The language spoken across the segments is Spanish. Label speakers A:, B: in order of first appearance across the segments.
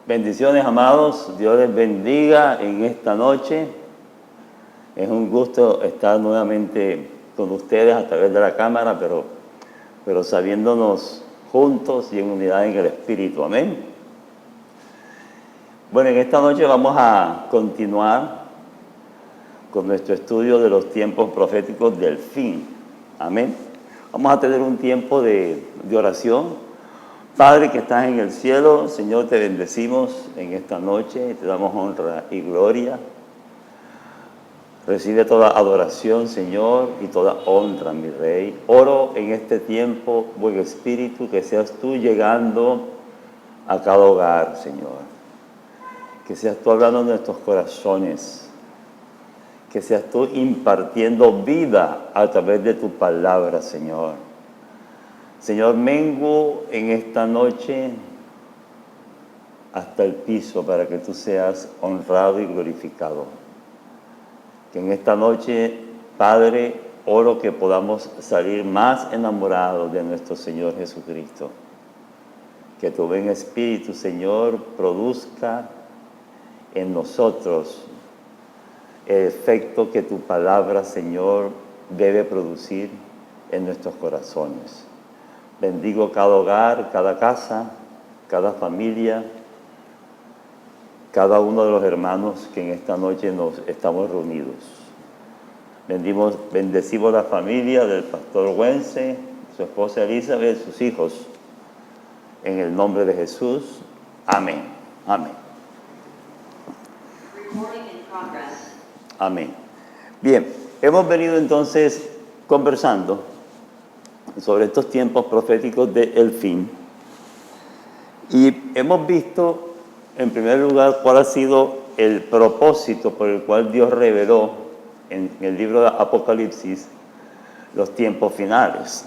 A: Bendiciones, amados. Dios les bendiga en esta noche. Es un gusto estar nuevamente con ustedes a través de la cámara, pero sabiéndonos juntos y en unidad en el Espíritu. Amén. Bueno, en esta noche vamos a continuar con nuestro estudio de los tiempos proféticos del fin. Amén. Vamos a tener un tiempo de oración. Padre que estás en el cielo, Señor, te bendecimos en esta noche, te damos honra y gloria. Recibe toda adoración, Señor, y toda honra, mi Rey. Oro en este tiempo, buen Espíritu, que seas tú llegando a cada hogar, Señor. Que seas tú hablando en nuestros corazones. Que seas tú impartiendo vida a través de tu palabra, Señor. Señor, mengo en esta noche hasta el piso para que tú seas honrado y glorificado. Que en esta noche, Padre, oro que podamos salir más enamorados de nuestro Señor Jesucristo. Que tu buen Espíritu, Señor, produzca en nosotros el efecto que tu palabra, Señor, debe producir en nuestros corazones. Bendigo cada hogar, cada casa, cada familia, cada uno de los hermanos que en esta noche nos estamos reunidos. Bendecimos la familia del pastor Wense, su esposa Elizabeth, sus hijos. En el nombre de Jesús. Amén. Amén. Amén. Bien, hemos venido entonces conversando sobre estos tiempos proféticos del fin. Y hemos visto, en primer lugar, cuál ha sido el propósito por el cual Dios reveló en el libro de Apocalipsis los tiempos finales.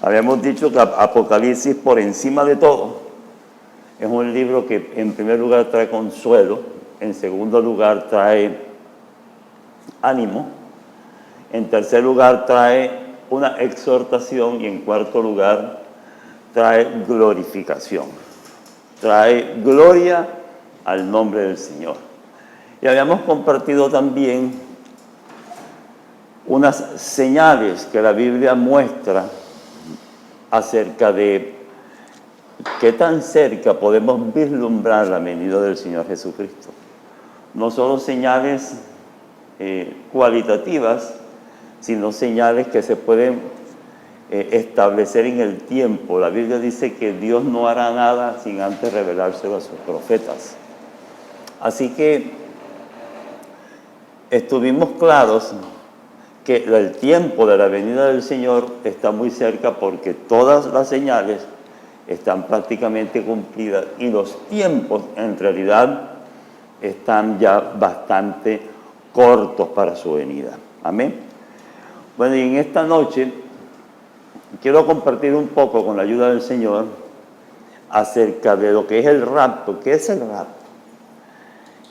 A: Habíamos dicho que Apocalipsis, por encima de todo, es un libro que en primer lugar trae consuelo, en segundo lugar trae ánimo, en tercer lugar trae una exhortación y en cuarto lugar trae glorificación. Trae gloria al nombre del Señor. Y habíamos compartido también unas señales que la Biblia muestra acerca de qué tan cerca podemos vislumbrar la venida del Señor Jesucristo. No solo señales cualitativas, sino señales que se pueden establecer en el tiempo. La Biblia dice que Dios no hará nada sin antes revelárselo a sus profetas. Así que estuvimos claros que el tiempo de la venida del Señor está muy cerca porque todas las señales están prácticamente cumplidas y los tiempos en realidad están ya bastante cortos para su venida. Amén. Bueno, y en esta noche quiero compartir un poco con la ayuda del Señor acerca de lo que es el rapto. ¿Qué es el rapto?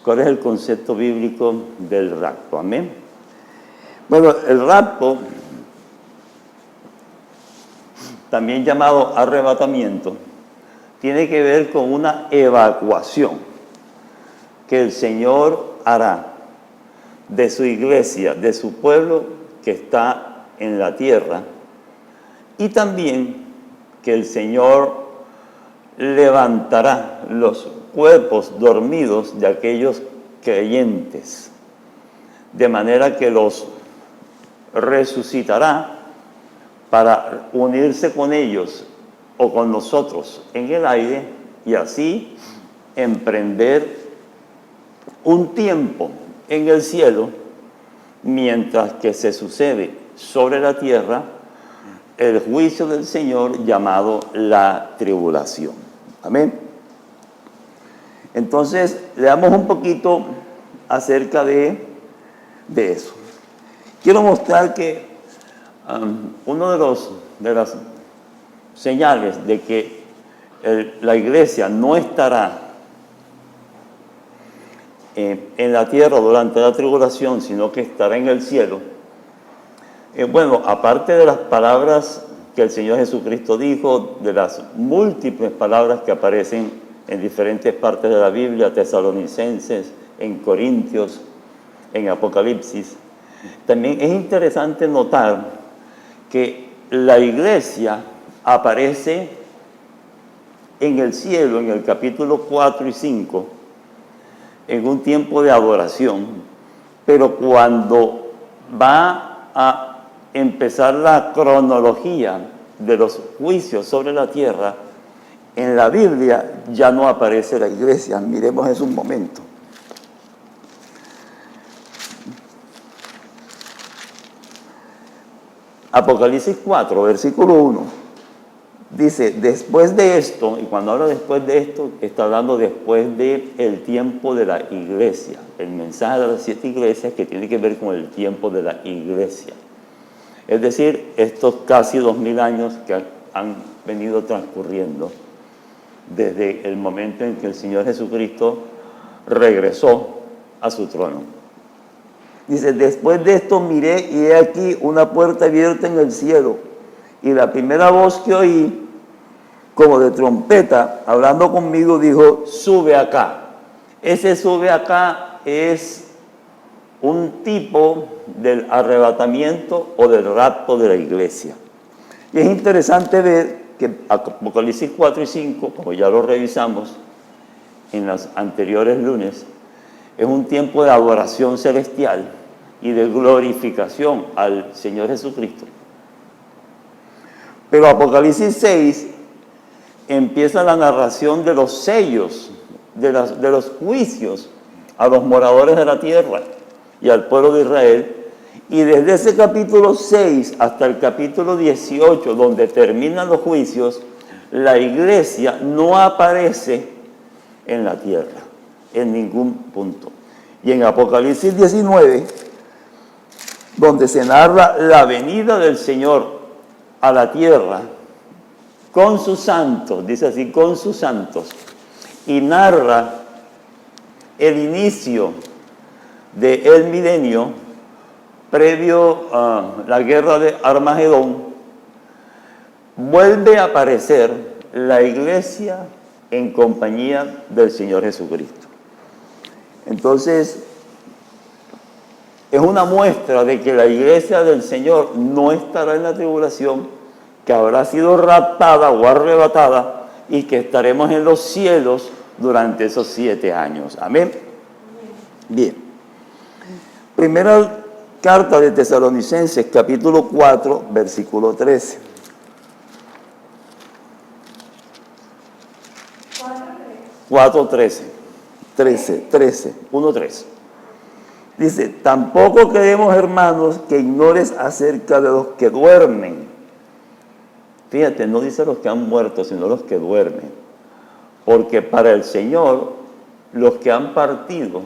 A: ¿Cuál es el concepto bíblico del rapto? Amén. Bueno, el rapto, también llamado arrebatamiento, tiene que ver con una evacuación que el Señor hará de su iglesia, de su pueblo que está en la tierra, y también que el Señor levantará los cuerpos dormidos de aquellos creyentes, de manera que los resucitará para unirse con ellos o con nosotros en el aire y así emprender un tiempo en el cielo mientras que se sucede sobre la tierra el juicio del Señor llamado la tribulación. Amén. Entonces, leamos un poquito acerca de eso. Quiero mostrar que uno de las señales de que la iglesia no estará en la tierra durante la tribulación, sino que estará en el cielo. Bueno, aparte de las palabras que el Señor Jesucristo dijo, de las múltiples palabras que aparecen en diferentes partes de la Biblia, Tesalonicenses, en Corintios, en Apocalipsis. También es interesante notar que la iglesia aparece en el cielo, en el capítulo 4 y 5, en un tiempo de adoración, pero cuando va a empezar la cronología de los juicios sobre la tierra, en la Biblia ya no aparece la iglesia. Miremos eso un momento. Apocalipsis 4, versículo 1, dice, después de esto, y cuando habla después de esto, está hablando después del tiempo de la iglesia. El mensaje de las 7 iglesias que tiene que ver con el tiempo de la iglesia. Es decir, estos casi 2000 años que han venido transcurriendo desde el momento en que el Señor Jesucristo regresó a su trono. Dice, después de esto miré y he aquí una puerta abierta en el cielo. Y la primera voz que oí, como de trompeta, hablando conmigo, dijo, sube acá. Ese sube acá es un tipo del arrebatamiento o del rapto de la iglesia. Y es interesante ver que Apocalipsis 4 y 5, como ya lo revisamos en los anteriores lunes, es un tiempo de adoración celestial y de glorificación al Señor Jesucristo. Pero Apocalipsis 6 empieza la narración de los sellos, de los juicios a los moradores de la tierra y al pueblo de Israel. Y desde ese capítulo 6 hasta el capítulo 18, donde terminan los juicios, la iglesia no aparece en la tierra, en ningún punto. Y en Apocalipsis 19, donde se narra la venida del Señor a la tierra con sus santos, dice así, con sus santos, y narra el inicio del milenio previo a la guerra de Armagedón, vuelve a aparecer la iglesia en compañía del Señor Jesucristo. Entonces, es una muestra de que la iglesia del Señor no estará en la tribulación, que habrá sido raptada o arrebatada y que estaremos en los cielos durante esos 7 años. Amén. Bien. Primera carta de Tesalonicenses, capítulo 4, versículo 13. 4:13. 1:13. Dice, tampoco queremos, hermanos, que ignores acerca de los que duermen. Fíjate, no dice los que han muerto, sino los que duermen. Porque para el Señor, los que han partido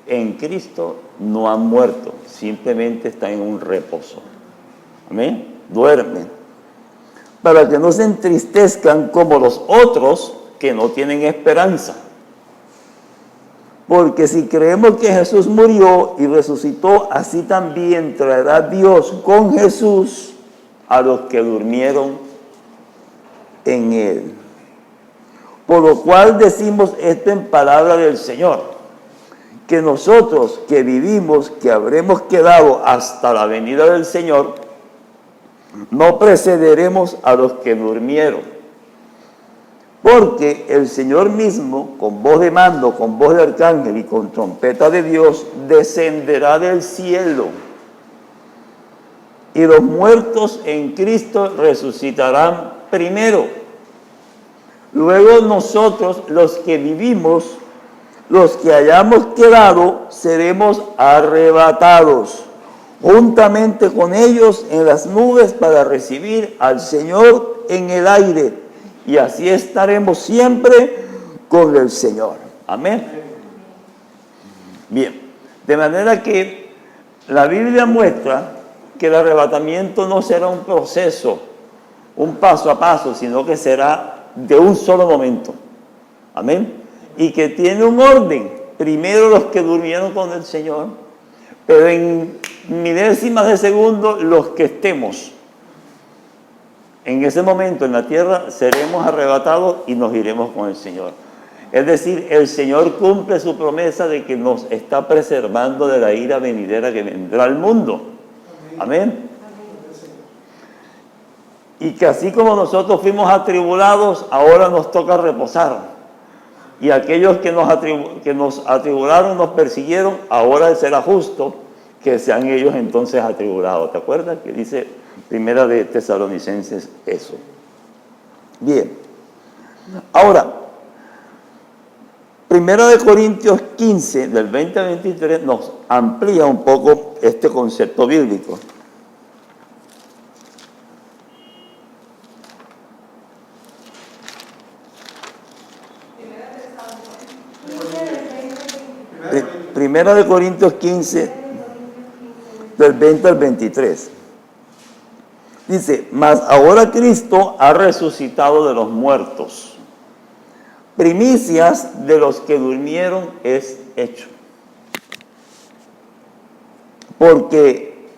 A: en Cristo no han muerto, simplemente están en un reposo. Amén. Duermen. Para que no se entristezcan como los otros que no tienen esperanza. Porque si creemos que Jesús murió y resucitó, así también traerá Dios con Jesús a los que durmieron en Él. Por lo cual decimos esto en palabra del Señor, que nosotros que vivimos, que habremos quedado hasta la venida del Señor, no precederemos a los que durmieron. Porque el Señor mismo, con voz de mando, con voz de arcángel y con trompeta de Dios, descenderá del cielo. Y los muertos en Cristo resucitarán primero. Luego nosotros, los que vivimos, los que hayamos quedado, seremos arrebatados juntamente con ellos en las nubes para recibir al Señor en el aire. Y así estaremos siempre con el Señor. Amén. Bien, de manera que la Biblia muestra que el arrebatamiento no será un proceso, un paso a paso, sino que será de un solo momento. Amén. Y que tiene un orden. Primero los que durmieron con el Señor, pero en milésimas de segundo los que estemos En ese momento en la tierra seremos arrebatados y nos iremos con el Señor. Es decir, el Señor cumple su promesa de que nos está preservando de la ira venidera que vendrá al mundo. Amén. Y que así como nosotros fuimos atribulados, ahora nos toca reposar. Y aquellos que nos atribularon, nos persiguieron, ahora será justo que sean ellos entonces atribulados. ¿Te acuerdas? Que dice Primera de Tesalonicenses eso. Bien. Ahora, Primera de Corintios 15, del 20 al 23, nos amplía un poco este concepto bíblico. Primera de Corintios 15, del 20 al 23. Dice, mas ahora Cristo ha resucitado de los muertos. Primicias de los que durmieron es hecho. Porque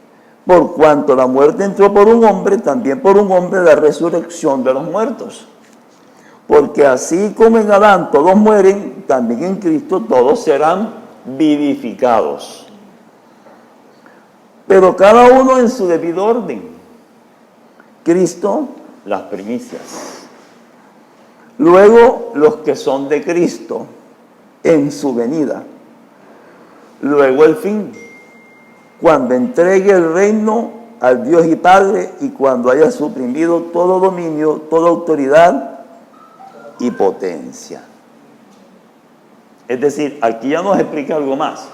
A: por cuanto la muerte entró por un hombre, también por un hombre la resurrección de los muertos. Porque así como en Adán todos mueren, también en Cristo todos serán vivificados. Pero cada uno en su debido orden. Cristo, las primicias. Luego los que son de Cristo en su venida. Luego el fin, cuando entregue el reino al Dios y Padre y cuando haya suprimido todo dominio, toda autoridad y potencia. Es decir, aquí ya nos explica algo más.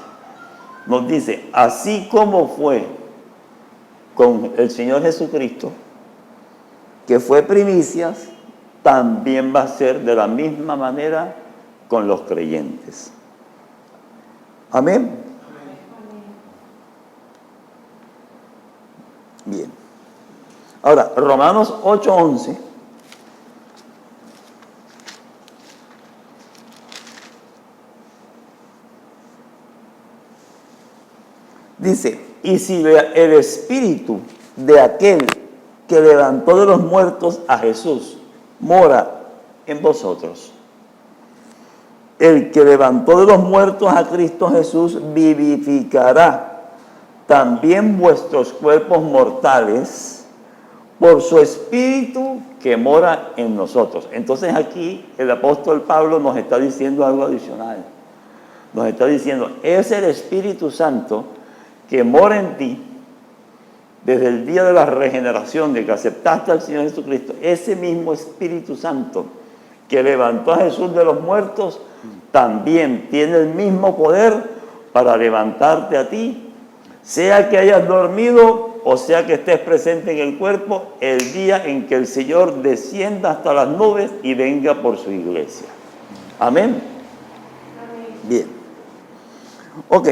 A: Nos dice, así como fue con el Señor Jesucristo, que fue primicias, también va a ser de la misma manera con los creyentes. Amén. Bien. Ahora, Romanos 8:11. Dice, y si el espíritu de aquel que levantó de los muertos a Jesús mora en vosotros, el que levantó de los muertos a Cristo Jesús vivificará también vuestros cuerpos mortales por su espíritu que mora en nosotros. Entonces aquí el apóstol Pablo nos está diciendo algo adicional. Nos está diciendo, es el Espíritu Santo que mora en ti desde el día de la regeneración, de que aceptaste al Señor Jesucristo. Ese mismo Espíritu Santo que levantó a Jesús de los muertos también tiene el mismo poder para levantarte a ti, sea que hayas dormido o sea que estés presente en el cuerpo el día en que el Señor descienda hasta las nubes y venga por su iglesia. Amén. Bien. Ok.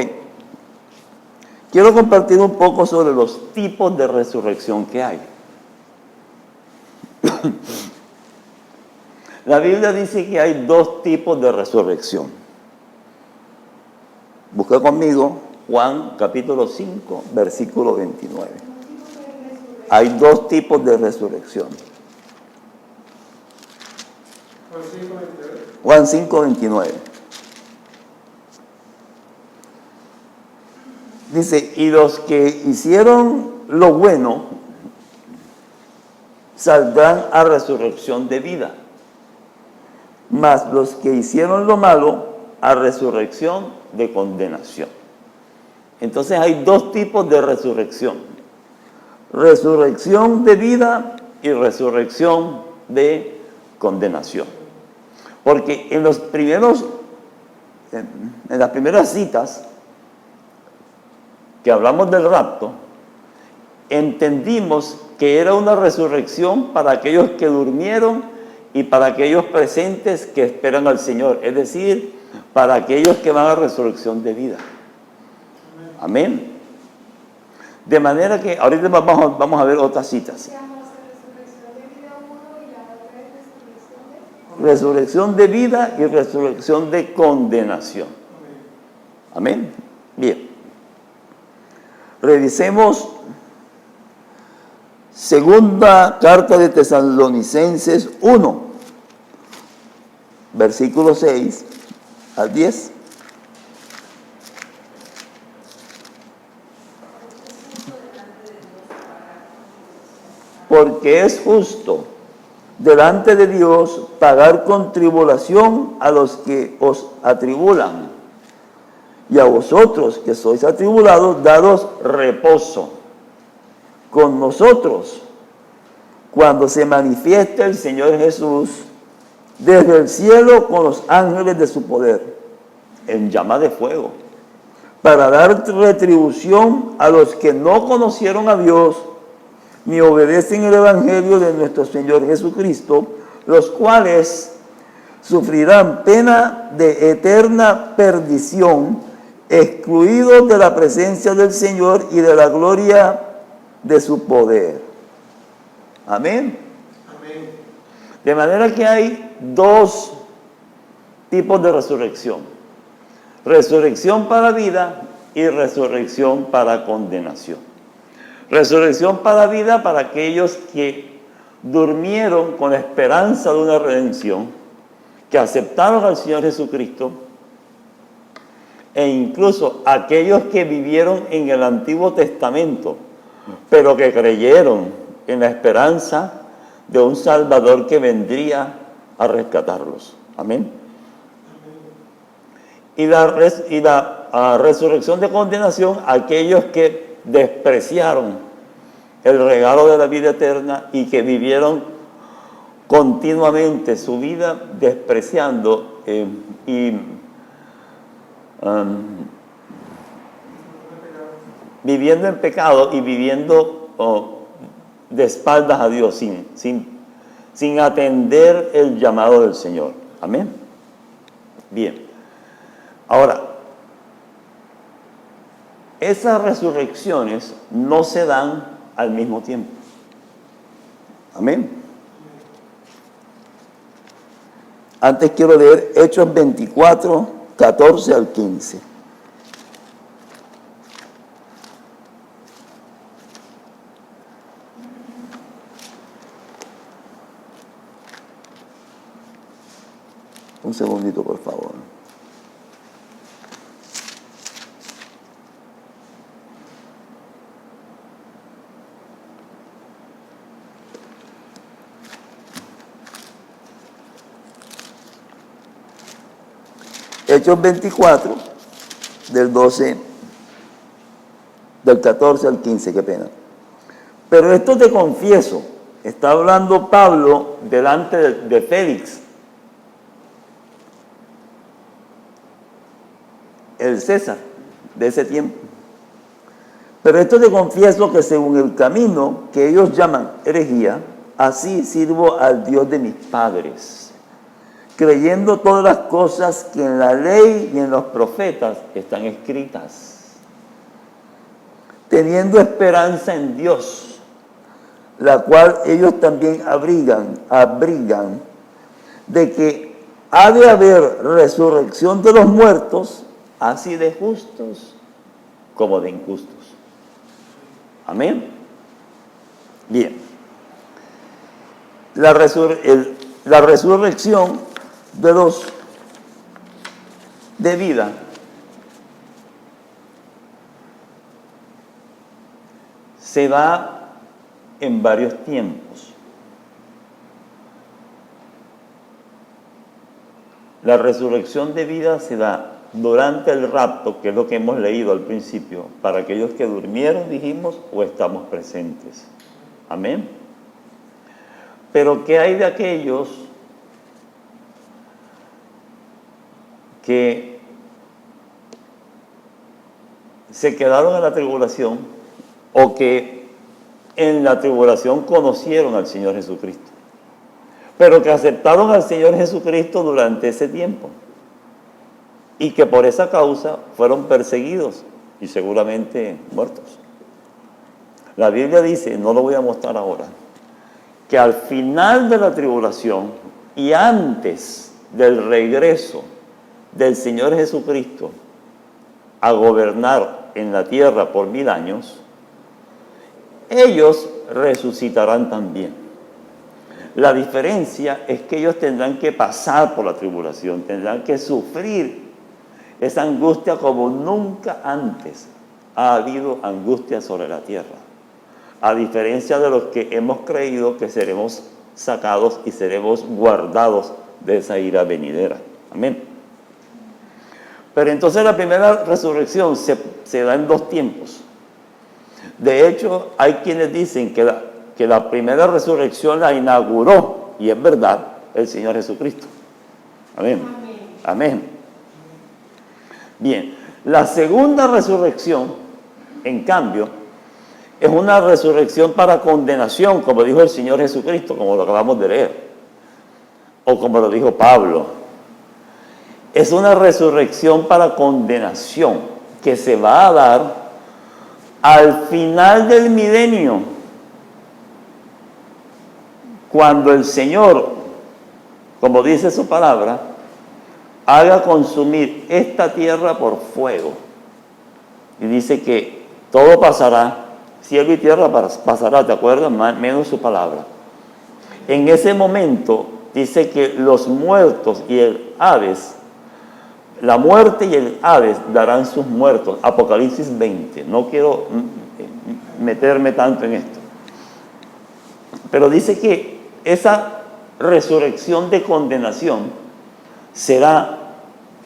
A: Quiero compartir un poco sobre los tipos de resurrección que hay. La Biblia dice que hay dos tipos de resurrección. Busca conmigo Juan capítulo 5, versículo 29. Hay dos tipos de resurrección. Juan 5, 29. Dice, y los que hicieron lo bueno saldrán a resurrección de vida, mas los que hicieron lo malo a resurrección de condenación. Entonces hay dos tipos de resurrección: resurrección de vida y resurrección de condenación. Porque en las primeras citas que hablamos del rapto, entendimos que era una resurrección para aquellos que durmieron y para aquellos presentes que esperan al Señor, es decir, para aquellos que van a resurrección de vida. Amén. De manera que ahorita vamos a ver otras citas. Resurrección de vida y resurrección de condenación. Amén. Bien. Revisemos Segunda carta de Tesalonicenses 1, versículo 6 al 10. Porque es justo delante de Dios pagar con tribulación a los que os atribulan, y a vosotros que sois atribulados, daros reposo con nosotros cuando se manifieste el Señor Jesús desde el cielo con los ángeles de su poder, en llama de fuego, para dar retribución a los que no conocieron a Dios ni obedecen el Evangelio de nuestro Señor Jesucristo, los cuales sufrirán pena de eterna perdición, excluidos de la presencia del Señor y de la gloria de su poder. Amén.
B: Amén.
A: De manera que hay dos tipos de resurrección: resurrección para vida y resurrección para condenación. Resurrección para vida para aquellos que durmieron con la esperanza de una redención, que aceptaron al Señor Jesucristo, e incluso aquellos que vivieron en el Antiguo Testamento, pero que creyeron en la esperanza de un Salvador que vendría a rescatarlos. Amén. Y la resurrección de condenación, aquellos que despreciaron el regalo de la vida eterna y que vivieron continuamente su vida despreciando viviendo en pecado y viviendo de espaldas a Dios, sin atender el llamado del Señor. Amén. Bien. Ahora, esas resurrecciones no se dan al mismo tiempo. Amén. Antes quiero leer Hechos 24, 14 al 15. Un segundito, por favor. Hechos 24, del 14 al 15, qué pena. Pero esto te confieso, está hablando Pablo delante de Félix, el César de ese tiempo. Pero esto te confieso que según el camino que ellos llaman herejía, así sirvo al Dios de mis padres, creyendo todas las cosas que en la ley y en los profetas están escritas, teniendo esperanza en Dios, la cual ellos también abrigan, de que ha de haber resurrección de los muertos, así de justos como de injustos. Amén. Bien. La resurrección de los de vida se da en varios tiempos. La resurrección de vida se da durante el rapto, que es lo que hemos leído al principio, para aquellos que durmieron, dijimos, o estamos presentes. Amén. Pero ¿qué hay de aquellos que se quedaron en la tribulación o que en la tribulación conocieron al Señor Jesucristo, pero que aceptaron al Señor Jesucristo durante ese tiempo y que por esa causa fueron perseguidos y seguramente muertos? La Biblia dice, no lo voy a mostrar ahora, que al final de la tribulación y antes del regreso del Señor Jesucristo a gobernar en la tierra por 1000 años, ellos resucitarán también. La diferencia es que ellos tendrán que pasar por la tribulación, tendrán que sufrir esa angustia como nunca antes ha habido angustia sobre la tierra. A diferencia de los que hemos creído que seremos sacados y seremos guardados de esa ira venidera. Amén. Pero entonces la primera resurrección se da en dos tiempos. De hecho, hay quienes dicen que la primera resurrección la inauguró, y es verdad, el Señor Jesucristo. Amén. Amén. Bien, la segunda resurrección, en cambio, es una resurrección para condenación, como dijo el Señor Jesucristo, como lo acabamos de leer, o como lo dijo Pablo. Es una resurrección para condenación que se va a dar al final del milenio, cuando el Señor, como dice su palabra, haga consumir esta tierra por fuego. Y dice que todo pasará, cielo y tierra pasará, ¿te acuerdas? Menos su palabra. En ese momento dice que los muertos y el Hades, la muerte y el Hades darán sus muertos. Apocalipsis 20. No quiero meterme tanto en esto. Pero dice que esa resurrección de condenación será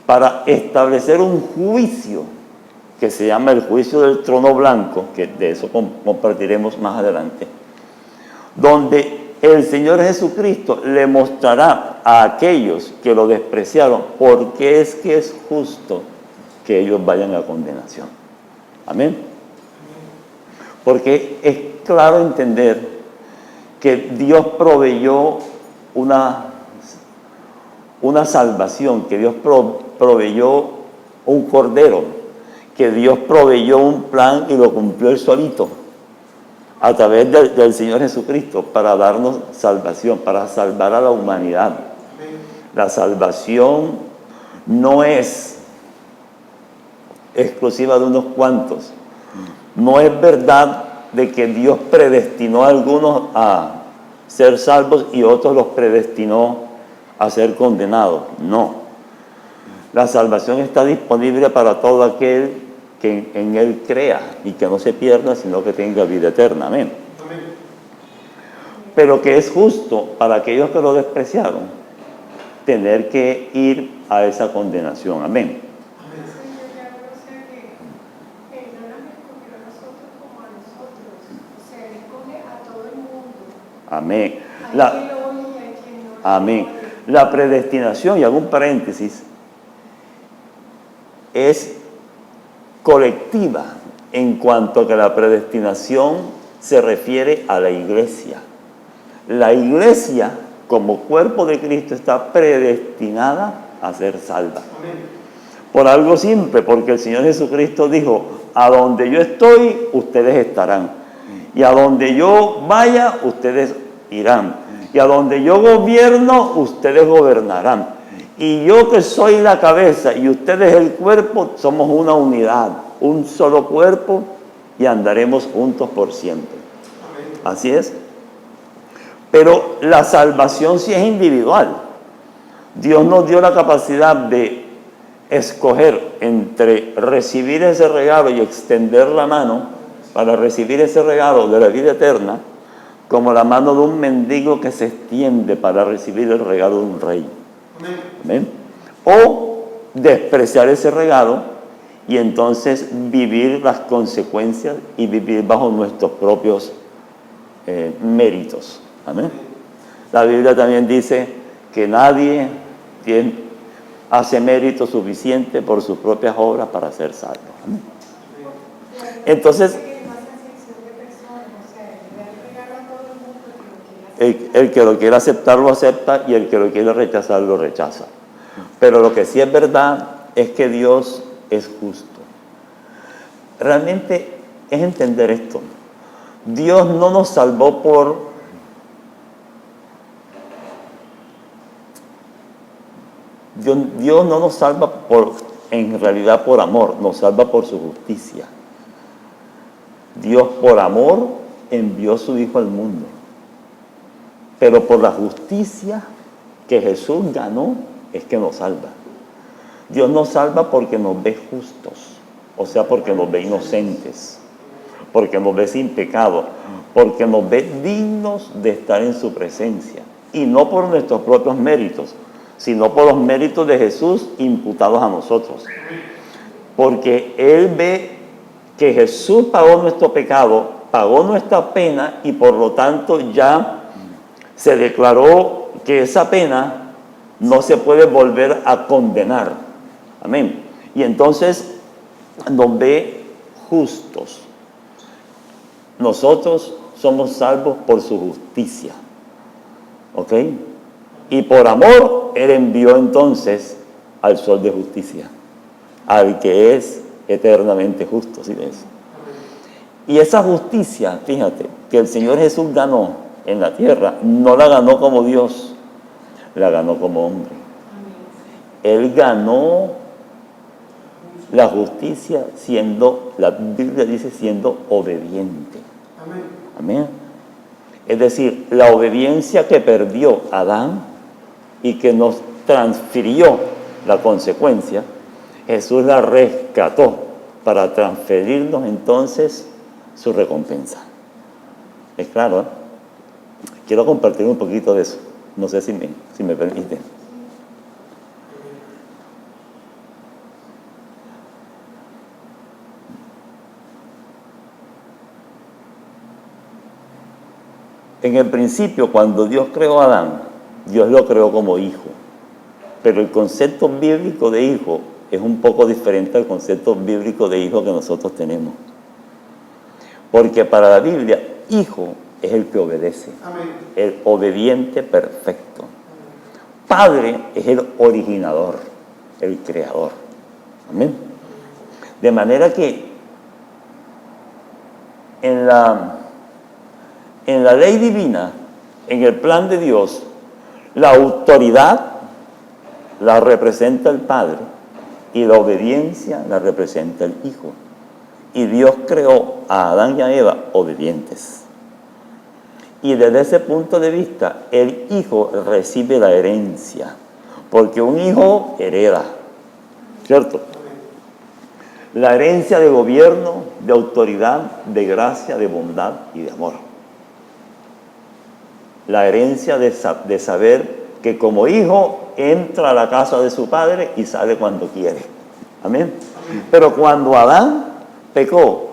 A: para establecer un juicio que se llama el juicio del trono blanco, que de eso compartiremos más adelante, donde el Señor Jesucristo le mostrará a aquellos que lo despreciaron por qué es que es justo que ellos vayan a condenación. Amén. Porque es claro entender que Dios proveyó una salvación, que Dios proveyó un cordero, que Dios proveyó un plan y lo cumplió Él solito a través del Señor Jesucristo para darnos salvación, para salvar a la humanidad. La salvación no es exclusiva de unos cuantos. No es verdad de que Dios predestinó a algunos a ser salvos y otros los predestinó a ser condenados. No. La salvación está disponible para todo aquel que en Él crea y que no se pierda, sino que tenga vida eterna. Amén. Amén. Pero que es justo para aquellos que lo despreciaron tener que ir a esa condenación. Amén. Amén. Amén. La predestinación, y hago un paréntesis, es colectiva en cuanto a que la predestinación se refiere a la iglesia. La iglesia, como cuerpo de Cristo, está predestinada a ser salva. Por algo simple, porque el Señor Jesucristo dijo: a donde yo estoy, ustedes estarán. Y a donde yo vaya, ustedes irán. Y a donde yo gobierno, ustedes gobernarán. Y yo, que soy la cabeza y ustedes el cuerpo, somos una unidad, un solo cuerpo, y andaremos juntos por siempre. Así es. Pero la salvación sí es individual. Dios nos dio la capacidad de escoger entre recibir ese regalo y extender la mano para recibir ese regalo de la vida eterna, como la mano de un mendigo que se extiende para recibir el regalo de un rey. Amén. O despreciar ese regalo y entonces vivir las consecuencias y vivir bajo nuestros propios méritos. Amén. La Biblia también dice que nadie hace mérito suficiente por sus propias obras para ser salvo. Amén. Entonces, el que lo quiera aceptar, lo acepta, y el que lo quiera rechazar, lo rechaza. Pero lo que sí es verdad es que Dios es justo. Realmente es entender esto. Dios no nos salvó Dios no nos salva en realidad por amor, nos salva por su justicia. Dios por amor envió su Hijo al mundo. Pero por la justicia que Jesús ganó es que nos salva. Dios nos salva porque nos ve justos, o sea, porque nos ve inocentes, porque nos ve sin pecado, porque nos ve dignos de estar en su presencia. Y no por nuestros propios méritos, sino por los méritos de Jesús imputados a nosotros. Porque Él ve que Jesús pagó nuestro pecado, pagó nuestra pena y por lo tanto ya se declaró que esa pena no se puede volver a condenar. Amén. Y entonces nos ve justos. Nosotros somos salvos por su justicia. ¿Ok? Y por amor, Él envió entonces al sol de justicia, al que es eternamente justo, ¿sí ves? Y esa justicia, fíjate, que el Señor Jesús ganó en la tierra, no la ganó como Dios, la ganó como hombre. Él ganó la justicia siendo, la Biblia dice, siendo obediente. Amén. Es decir, la obediencia que perdió Adán y que nos transfirió la consecuencia, Jesús la rescató para transferirnos entonces su recompensa. ¿Es claro? Quiero compartir un poquito de eso. No sé si me permiten. En el principio, cuando Dios creó a Adán, Dios lo creó como hijo. Pero el concepto bíblico de hijo es un poco diferente al concepto bíblico de hijo que nosotros tenemos. Porque para la Biblia, hijo es el que obedece. Amén. El obediente perfecto. Padre es el originador, el creador. Amén. De manera que en la ley divina, en el plan de Dios, la autoridad la representa el Padre y la obediencia la representa el Hijo. Y Dios creó a Adán y a Eva obedientes. Y desde ese punto de vista, el Hijo recibe la herencia, porque un hijo hereda, ¿cierto? La herencia de gobierno, de autoridad, de gracia, de bondad y de amor. La herencia de saber que como hijo entra a la casa de su padre y sale cuando quiere. Amén. Pero cuando Adán pecó,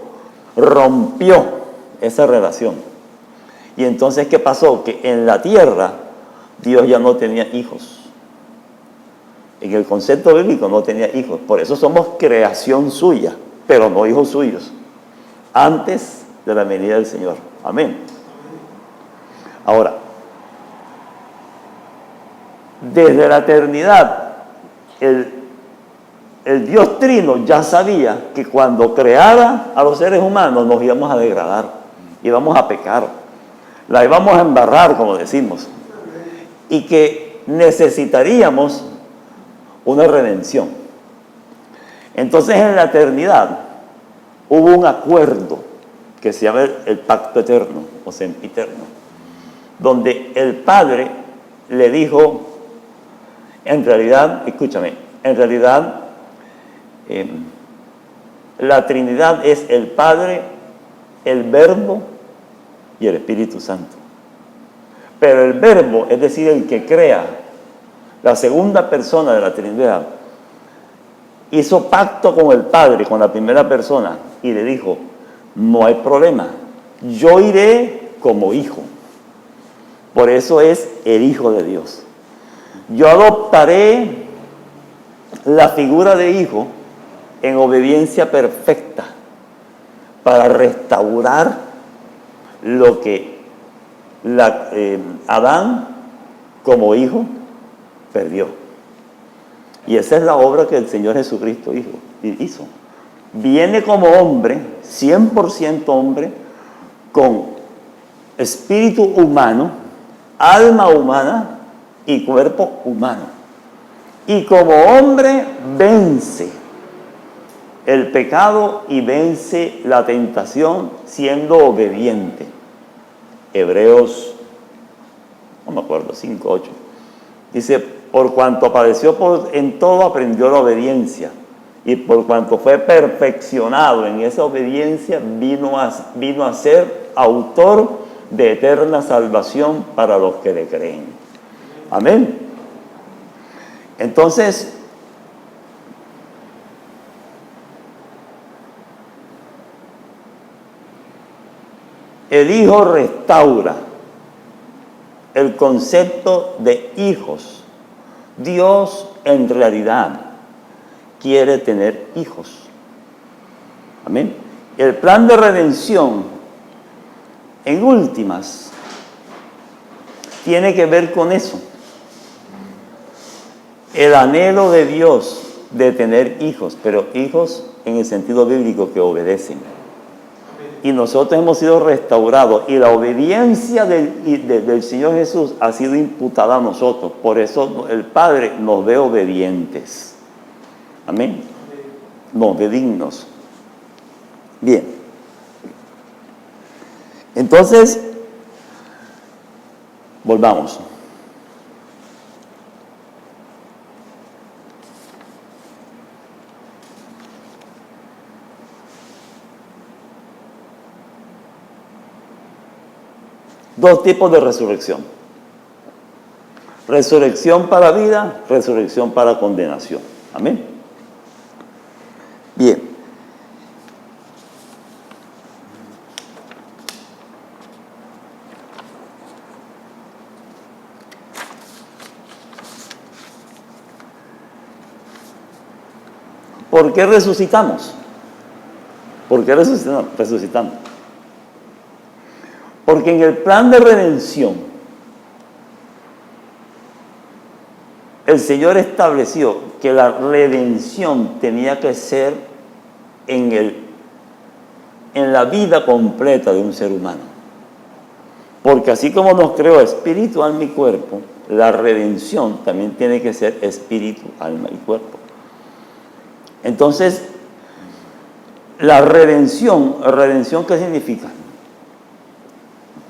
A: rompió esa relación. Y entonces, ¿qué pasó? Que en la tierra Dios ya no tenía hijos. En el concepto bíblico no tenía hijos. Por eso somos creación suya, pero no hijos suyos. Antes de la venida del Señor. Amén. Ahora, desde la eternidad, el Dios Trino ya sabía que cuando creara a los seres humanos nos íbamos a degradar, íbamos a pecar, la íbamos a embarrar, como decimos, y que necesitaríamos una redención. Entonces, en la eternidad hubo un acuerdo que se llama el pacto eterno o sempiterno, donde el Padre le dijo, en realidad, escúchame, en realidad la Trinidad es el Padre, el Verbo y el Espíritu Santo. Pero el Verbo, es decir, el que crea, la segunda persona de la Trinidad, hizo pacto con el Padre, con la primera persona, y le dijo, no hay problema, yo iré como hijo. Por eso es el Hijo de Dios. Yo adoptaré la figura de hijo en obediencia perfecta para restaurar lo que Adán como hijo perdió. Y esa es la obra que el Señor Jesucristo hizo. Viene como hombre, 100% hombre, con espíritu humano, alma humana y cuerpo humano. Y como hombre vence el pecado y vence la tentación siendo obediente. Hebreos, no me acuerdo, 5, 8. Dice, por cuanto padeció en todo, aprendió la obediencia. Y por cuanto fue perfeccionado en esa obediencia, vino a ser autor de eterna salvación para los que le creen. Amén. Entonces, el Hijo restaura el concepto de hijos. Dios en realidad quiere tener hijos. Amén. El plan de redención, en últimas, tiene que ver con eso. El anhelo de Dios de tener hijos, pero hijos en el sentido bíblico que obedecen. Y nosotros hemos sido restaurados y la obediencia del Señor Jesús ha sido imputada a nosotros. Por eso el Padre nos ve obedientes. Amén. Nos ve dignos. Bien. Entonces, volvamos. Dos tipos de resurrección. Resurrección para vida, resurrección para condenación. Amén. Bien. ¿Por qué resucitamos? ¿Por qué resucitamos? Porque en el plan de redención, el Señor estableció que la redención tenía que ser en la vida completa de un ser humano. Porque así como nos creó espíritu, alma y cuerpo, la redención también tiene que ser espíritu, alma y cuerpo. Entonces, la redención, ¿qué significa?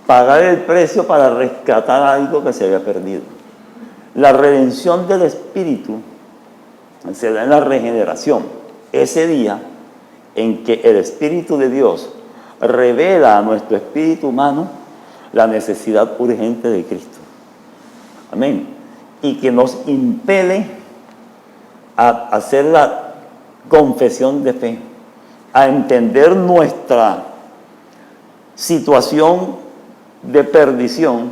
A: Pagar el precio para rescatar algo que se había perdido. La redención del espíritu se da en la regeneración. Ese día en que el Espíritu de Dios revela a nuestro espíritu humano la necesidad urgente de Cristo. Amén. Y que nos impele a hacer la confesión de fe, a entender nuestra situación de perdición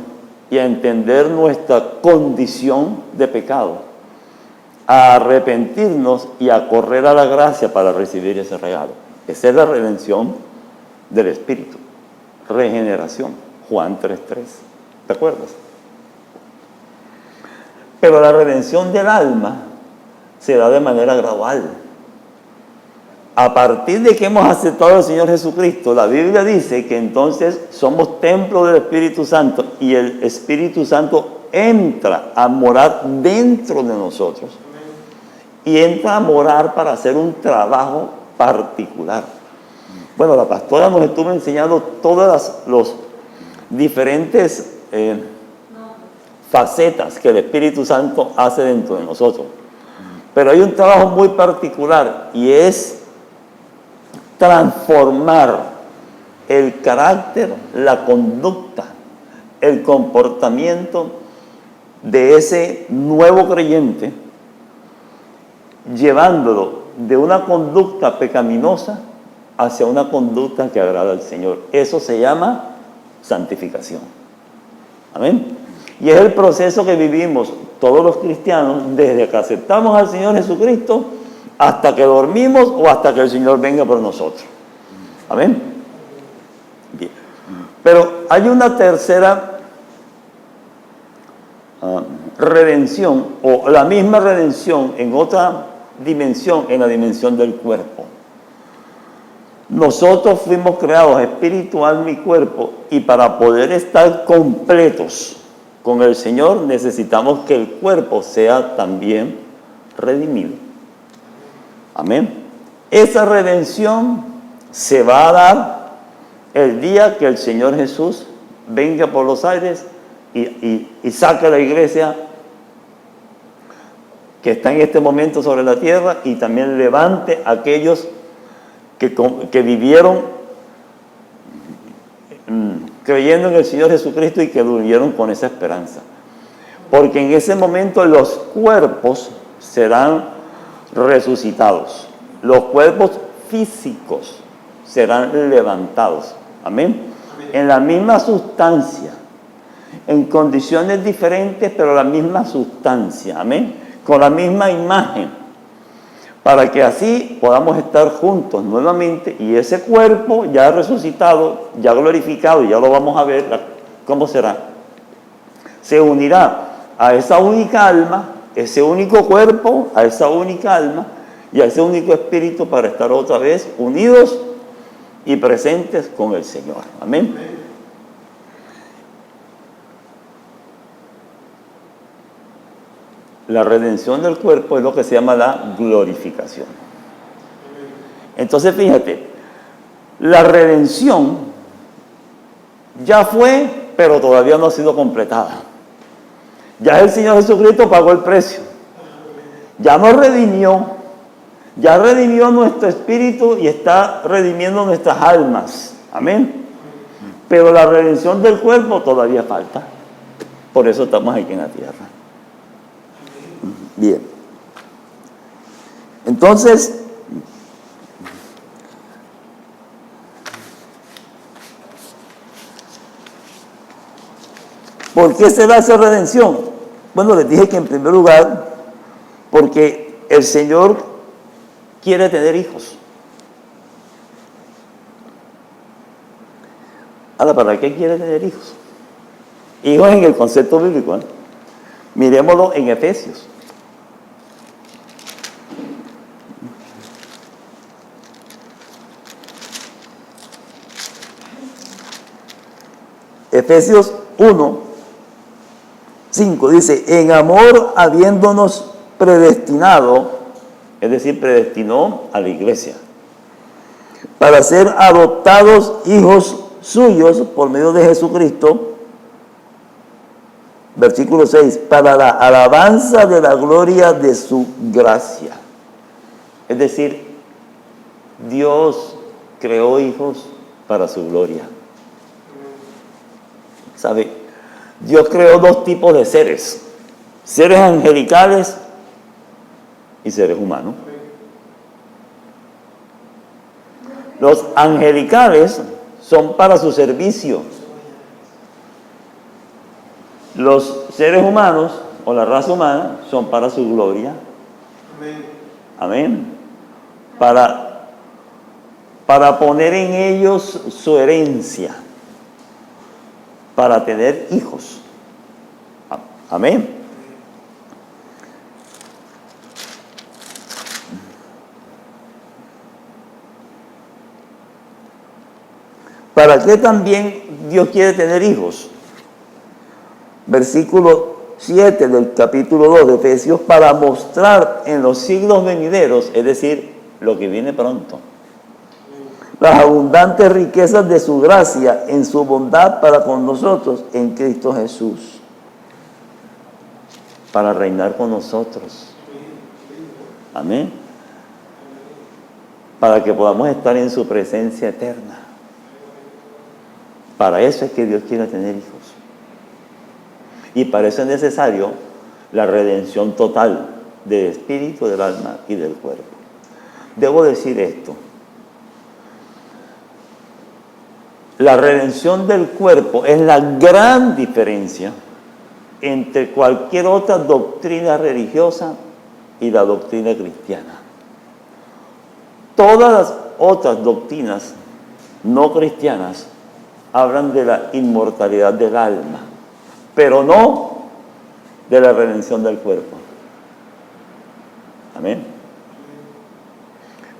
A: y a entender nuestra condición de pecado, a arrepentirnos y a correr a la gracia para recibir ese regalo. Esa es la redención del Espíritu. Regeneración. Juan 3:3. ¿Te acuerdas? Pero la redención del alma se da de manera gradual. A partir de que hemos aceptado al Señor Jesucristo, la Biblia dice que entonces somos templo del Espíritu Santo y el Espíritu Santo entra a morar dentro de nosotros y entra a morar para hacer un trabajo particular. Bueno, la pastora nos estuvo enseñando todas las diferentes facetas que el Espíritu Santo hace dentro de nosotros. Pero hay un trabajo muy particular y es transformar el carácter, la conducta, el comportamiento de ese nuevo creyente, llevándolo de una conducta pecaminosa hacia una conducta que agrada al Señor. Eso se llama santificación. Amén. Y es el proceso que vivimos todos los cristianos desde que aceptamos al Señor Jesucristo hasta que dormimos o hasta que el Señor venga por nosotros. Amén. Bien. Pero hay una tercera redención, o la misma redención en otra dimensión, en la dimensión del cuerpo. Nosotros fuimos creados espíritu, alma y cuerpo, y para poder estar completos con el Señor necesitamos que el cuerpo sea también redimido. Amén. Esa redención se va a dar el día que el Señor Jesús venga por los aires y saque a la iglesia que está en este momento sobre la tierra, y también levante a aquellos que vivieron creyendo en el Señor Jesucristo y que durmieron con esa esperanza. Porque en ese momento los cuerpos serán resucitados. Los cuerpos físicos serán levantados. Amén. En la misma sustancia, en condiciones diferentes, pero la misma sustancia. Amén. Con la misma imagen, para que así podamos estar juntos nuevamente, y ese cuerpo ya resucitado, ya glorificado, ya lo vamos a ver cómo será, se unirá a esa única alma, ese único cuerpo, a esa única alma y a ese único espíritu, para estar otra vez unidos y presentes con el Señor. Amén. La redención del cuerpo es lo que se llama la glorificación. Entonces, fíjate, la redención ya fue, pero todavía no ha sido completada. Ya el Señor Jesucristo pagó el precio. Ya nos redimió. Ya redimió nuestro espíritu y está redimiendo nuestras almas. Amén. Pero la redención del cuerpo todavía falta. Por eso estamos aquí en la tierra. Bien. Entonces, ¿por qué se da esa redención? Bueno, les dije que en primer lugar, porque el Señor quiere tener hijos. Ahora, ¿para qué quiere tener hijos? Hijos en el concepto bíblico, ¿eh? Miremoslo en Efesios. Efesios 1, 5 dice: en amor habiéndonos predestinado, es decir, predestinó a la iglesia, para ser adoptados hijos suyos por medio de Jesucristo, versículo 6, para la alabanza de la gloria de su gracia. Es decir, Dios creó hijos para su gloria. ¿Sabe? Dios creó dos tipos de seres: seres angelicales y seres humanos. Los angelicales son para su servicio. Los seres humanos o la raza humana son para su gloria. Amén. Para poner en ellos su herencia, para tener hijos. Amén. ¿Para qué también Dios quiere tener hijos? Versículo 7 del capítulo 2 de Efesios: para mostrar en los siglos venideros, es decir, lo que viene pronto, las abundantes riquezas de su gracia en su bondad para con nosotros en Cristo Jesús, para reinar con nosotros. Amén. Para que podamos estar en su presencia eterna. Para eso es que Dios quiere tener hijos. Y para eso es necesario la redención total del espíritu, del alma y del cuerpo. Debo decir esto: la redención del cuerpo es la gran diferencia entre cualquier otra doctrina religiosa y la doctrina cristiana. Todas las otras doctrinas no cristianas hablan de la inmortalidad del alma, pero no de la redención del cuerpo. Amén.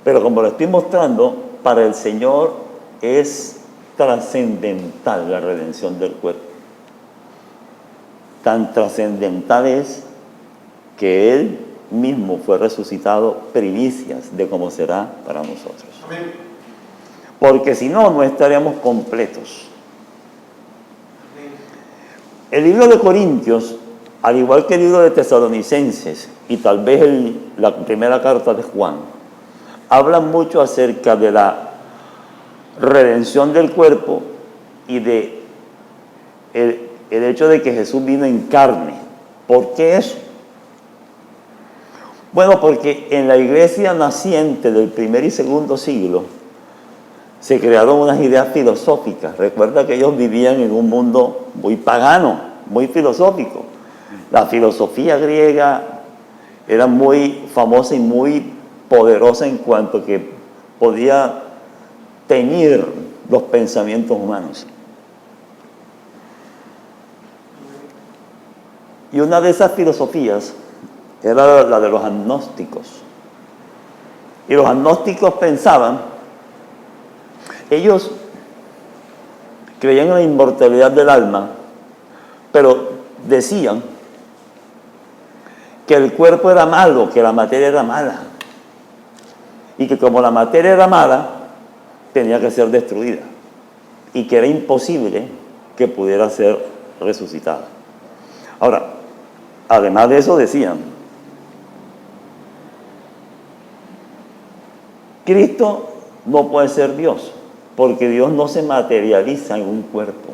A: Pero como lo estoy mostrando, para el Señor es trascendental la redención del cuerpo. Tan trascendental es que Él mismo fue resucitado, primicias de cómo será para nosotros. Amén. Porque si no, no estaríamos completos. El libro de Corintios, al igual que el libro de Tesalonicenses y tal vez la primera carta de Juan, hablan mucho acerca de la redención del cuerpo y de el hecho de que Jesús vino en carne. ¿Por qué eso? Bueno, porque en la iglesia naciente del primer y segundo siglo se crearon unas ideas filosóficas. Recuerda que ellos vivían en un mundo muy pagano, muy filosófico. La filosofía griega era muy famosa y muy poderosa en cuanto que podía teñir los pensamientos humanos. Y una de esas filosofías era la de los agnósticos. Y los agnósticos pensaban, ellos creían en la inmortalidad del alma, pero decían que el cuerpo era malo, que la materia era mala. Y que como la materia era mala, tenía que ser destruida. Y que era imposible que pudiera ser resucitada. Ahora, además de eso decían, Cristo no puede ser Dios, porque Dios no se materializa en un cuerpo,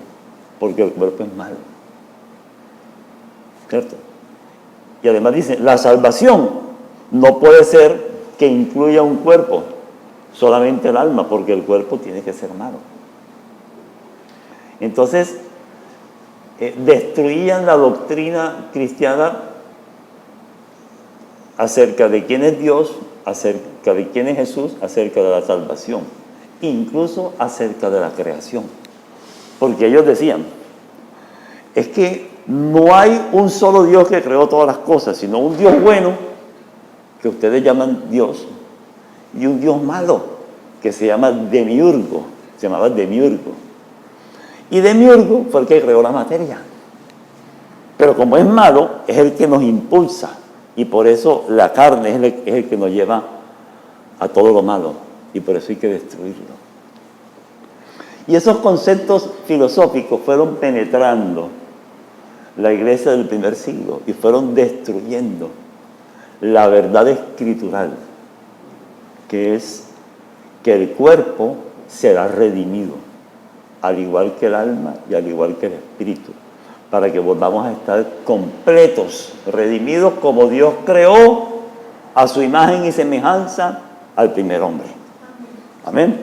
A: porque el cuerpo es malo. ¿Cierto? Y además dicen, la salvación no puede ser que incluya un cuerpo, solamente el alma, porque el cuerpo tiene que ser malo. Entonces, destruían la doctrina cristiana acerca de quién es Dios, acerca de quién es Jesús, acerca de la salvación, incluso acerca de la creación. Porque ellos decían, es que no hay un solo Dios que creó todas las cosas, sino un Dios bueno, que ustedes llaman Dios, y un Dios malo, que se llama Demiurgo, se llamaba Demiurgo. Y Demiurgo fue el que creó la materia. Pero como es malo, es el que nos impulsa. Y por eso la carne es el que nos lleva a todo lo malo. Y por eso hay que destruirlo. Y esos conceptos filosóficos fueron penetrando la iglesia del primer siglo y fueron destruyendo la verdad escritural, que es que el cuerpo será redimido, al igual que el alma y al igual que el espíritu, para que volvamos a estar completos, redimidos como Dios creó a su imagen y semejanza al primer hombre. Amén.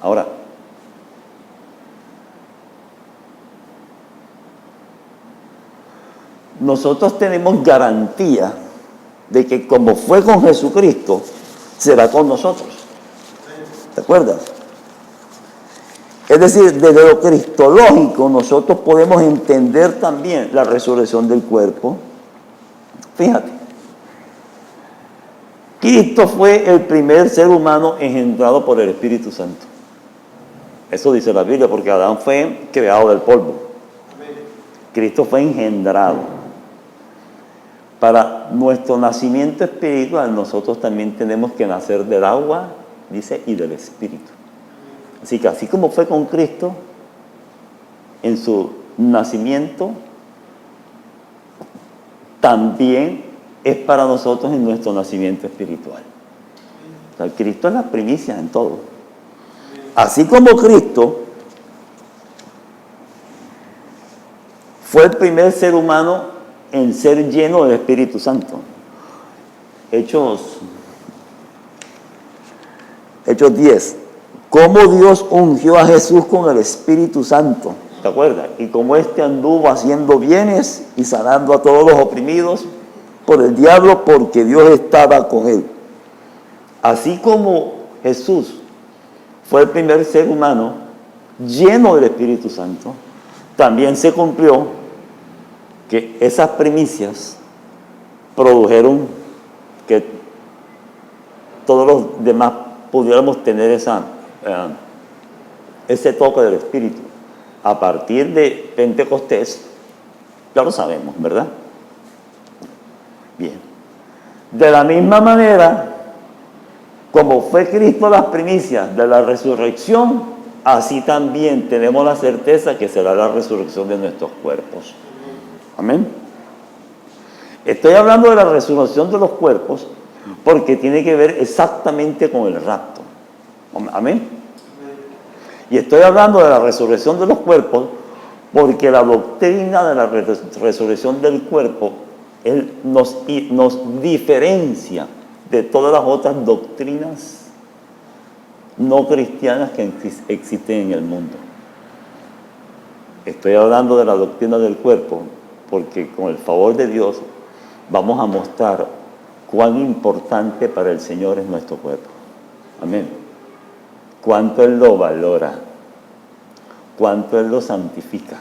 A: Ahora, nosotros tenemos garantía de que como fue con Jesucristo, será con nosotros. ¿Te acuerdas? Es decir, desde lo cristológico nosotros podemos entender también la resurrección del cuerpo. Fíjate, Cristo fue el primer ser humano engendrado por el Espíritu Santo. Eso dice la Biblia, porque Adán fue creado del polvo. Cristo fue engendrado. Para nuestro nacimiento espiritual, nosotros también tenemos que nacer del agua, dice, y del Espíritu. Así que así como fue con Cristo, en su nacimiento, también es para nosotros en nuestro nacimiento espiritual. O sea, Cristo es la primicia en todo. Así como Cristo fue el primer ser humano en ser lleno del Espíritu Santo. Hechos 10. Cómo Dios ungió a Jesús con el Espíritu Santo. ¿Te acuerdas? Y cómo éste anduvo haciendo bienes y sanando a todos los oprimidos por el diablo, porque Dios estaba con él. Así como Jesús fue el primer ser humano lleno del Espíritu Santo, también se cumplió que esas primicias produjeron que todos los demás pudiéramos tener ese toque del Espíritu. A partir de Pentecostés, ya lo sabemos, ¿verdad? Bien. De la misma manera, como fue Cristo las primicias de la resurrección, así también tenemos la certeza que será la resurrección de nuestros cuerpos. Amén. Estoy hablando de la resurrección de los cuerpos porque tiene que ver exactamente con el rapto. Amén. Y estoy hablando de la resurrección de los cuerpos porque la doctrina de la resurrección del cuerpo nos diferencia de todas las otras doctrinas no cristianas que existen en el mundo. Estoy hablando de la doctrina del cuerpo porque con el favor de Dios vamos a mostrar cuán importante para el Señor es nuestro cuerpo. Amén. Cuánto Él lo valora, cuánto Él lo santifica.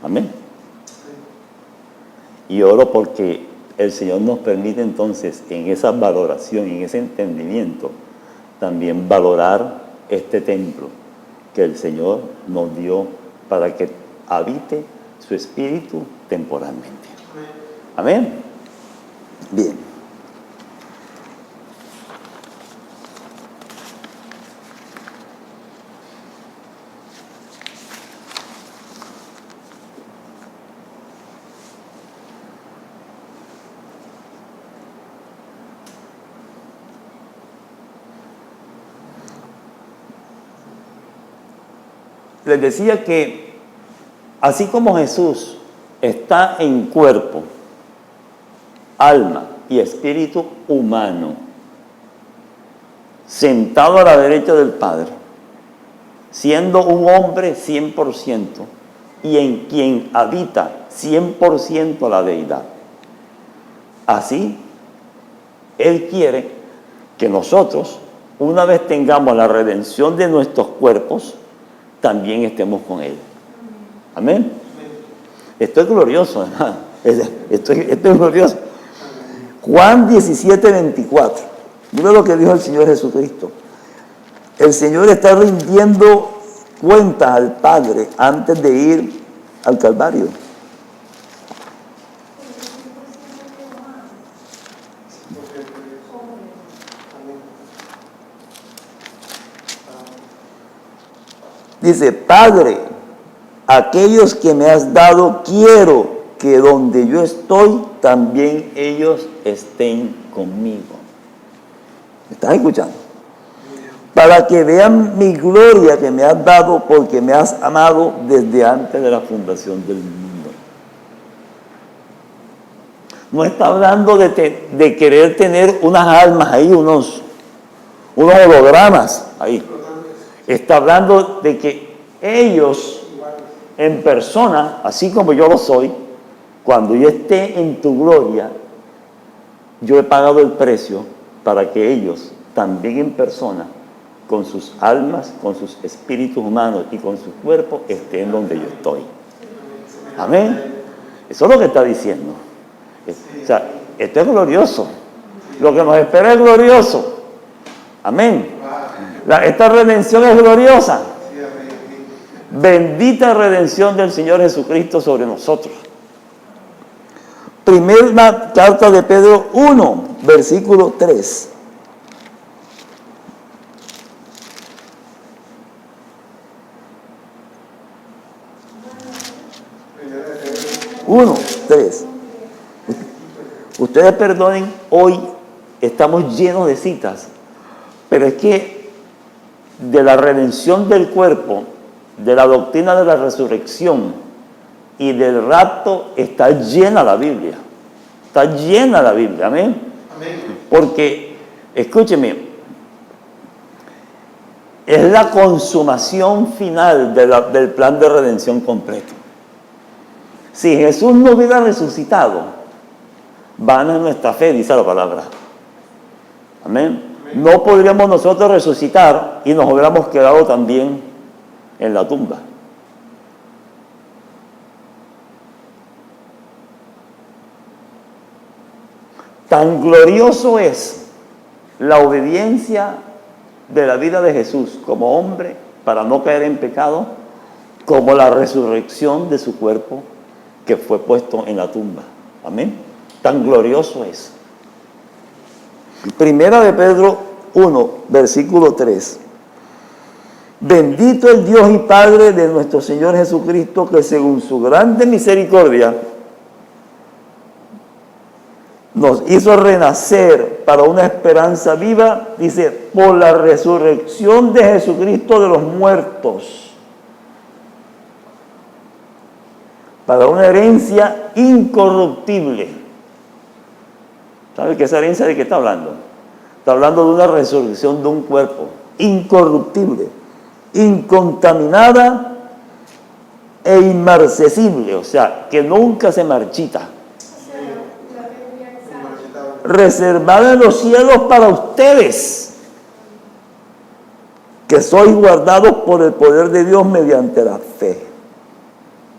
A: Amén. Y oro porque el Señor nos permite entonces en esa valoración, en ese entendimiento, también valorar este templo que el Señor nos dio para que habite su espíritu temporalmente. Amén. Bien. Les decía que así como Jesús está en cuerpo, alma y espíritu humano, sentado a la derecha del Padre, siendo un hombre 100% y en quien habita 100% la deidad. Así, Él quiere que nosotros, una vez tengamos la redención de nuestros cuerpos, también estemos con Él. Amén. Esto es glorioso, hermano. Esto es glorioso. Juan 17:24. Mira lo que dijo el Señor Jesucristo. El Señor está rindiendo cuentas al Padre antes de ir al Calvario. Dice, Padre, aquellos que me has dado, quiero que donde yo estoy, también ellos estén conmigo. ¿Me estás escuchando? Para que vean mi gloria que me has dado, porque me has amado desde antes de la fundación del mundo. No está hablando de querer tener unas almas ahí, unos hologramas ahí. Está hablando de que ellos en persona, así como yo lo soy, cuando yo esté en tu gloria, yo he pagado el precio para que ellos también en persona, con sus almas, con sus espíritus humanos y con su cuerpo, estén donde yo estoy. Amén. Eso es lo que está diciendo. O sea, esto es glorioso. Lo que nos espera es glorioso. Amén. Esta redención es gloriosa. Bendita redención del Señor Jesucristo sobre nosotros. Primera carta de Pedro 1, versículo 3. 1:3. Ustedes perdonen, hoy estamos llenos de citas, pero es que de la redención del cuerpo, de la doctrina de la resurrección y del rapto está llena la Biblia. Está llena la Biblia, amén. Porque, escúcheme, es la consumación final del plan de redención completo. Si Jesús no hubiera resucitado, vana es nuestra fe, dice la palabra. Amén. No podríamos nosotros resucitar y nos hubiéramos quedado también en la tumba. Tan glorioso es la obediencia de la vida de Jesús como hombre para no caer en pecado, como la resurrección de su cuerpo que fue puesto en la tumba. Amén. Tan glorioso es. Primera de Pedro 1, versículo 3. Bendito el Dios y Padre de nuestro Señor Jesucristo, que según su grande misericordia nos hizo renacer para una esperanza viva, dice, por la resurrección de Jesucristo de los muertos, para una herencia incorruptible. ¿Sabe qué esa herencia de qué está hablando? Está hablando de una resurrección de un cuerpo incorruptible, incontaminada e inmarcesible, o sea, que nunca se marchita. Reservada en los cielos para ustedes, que sois guardados por el poder de Dios mediante la fe.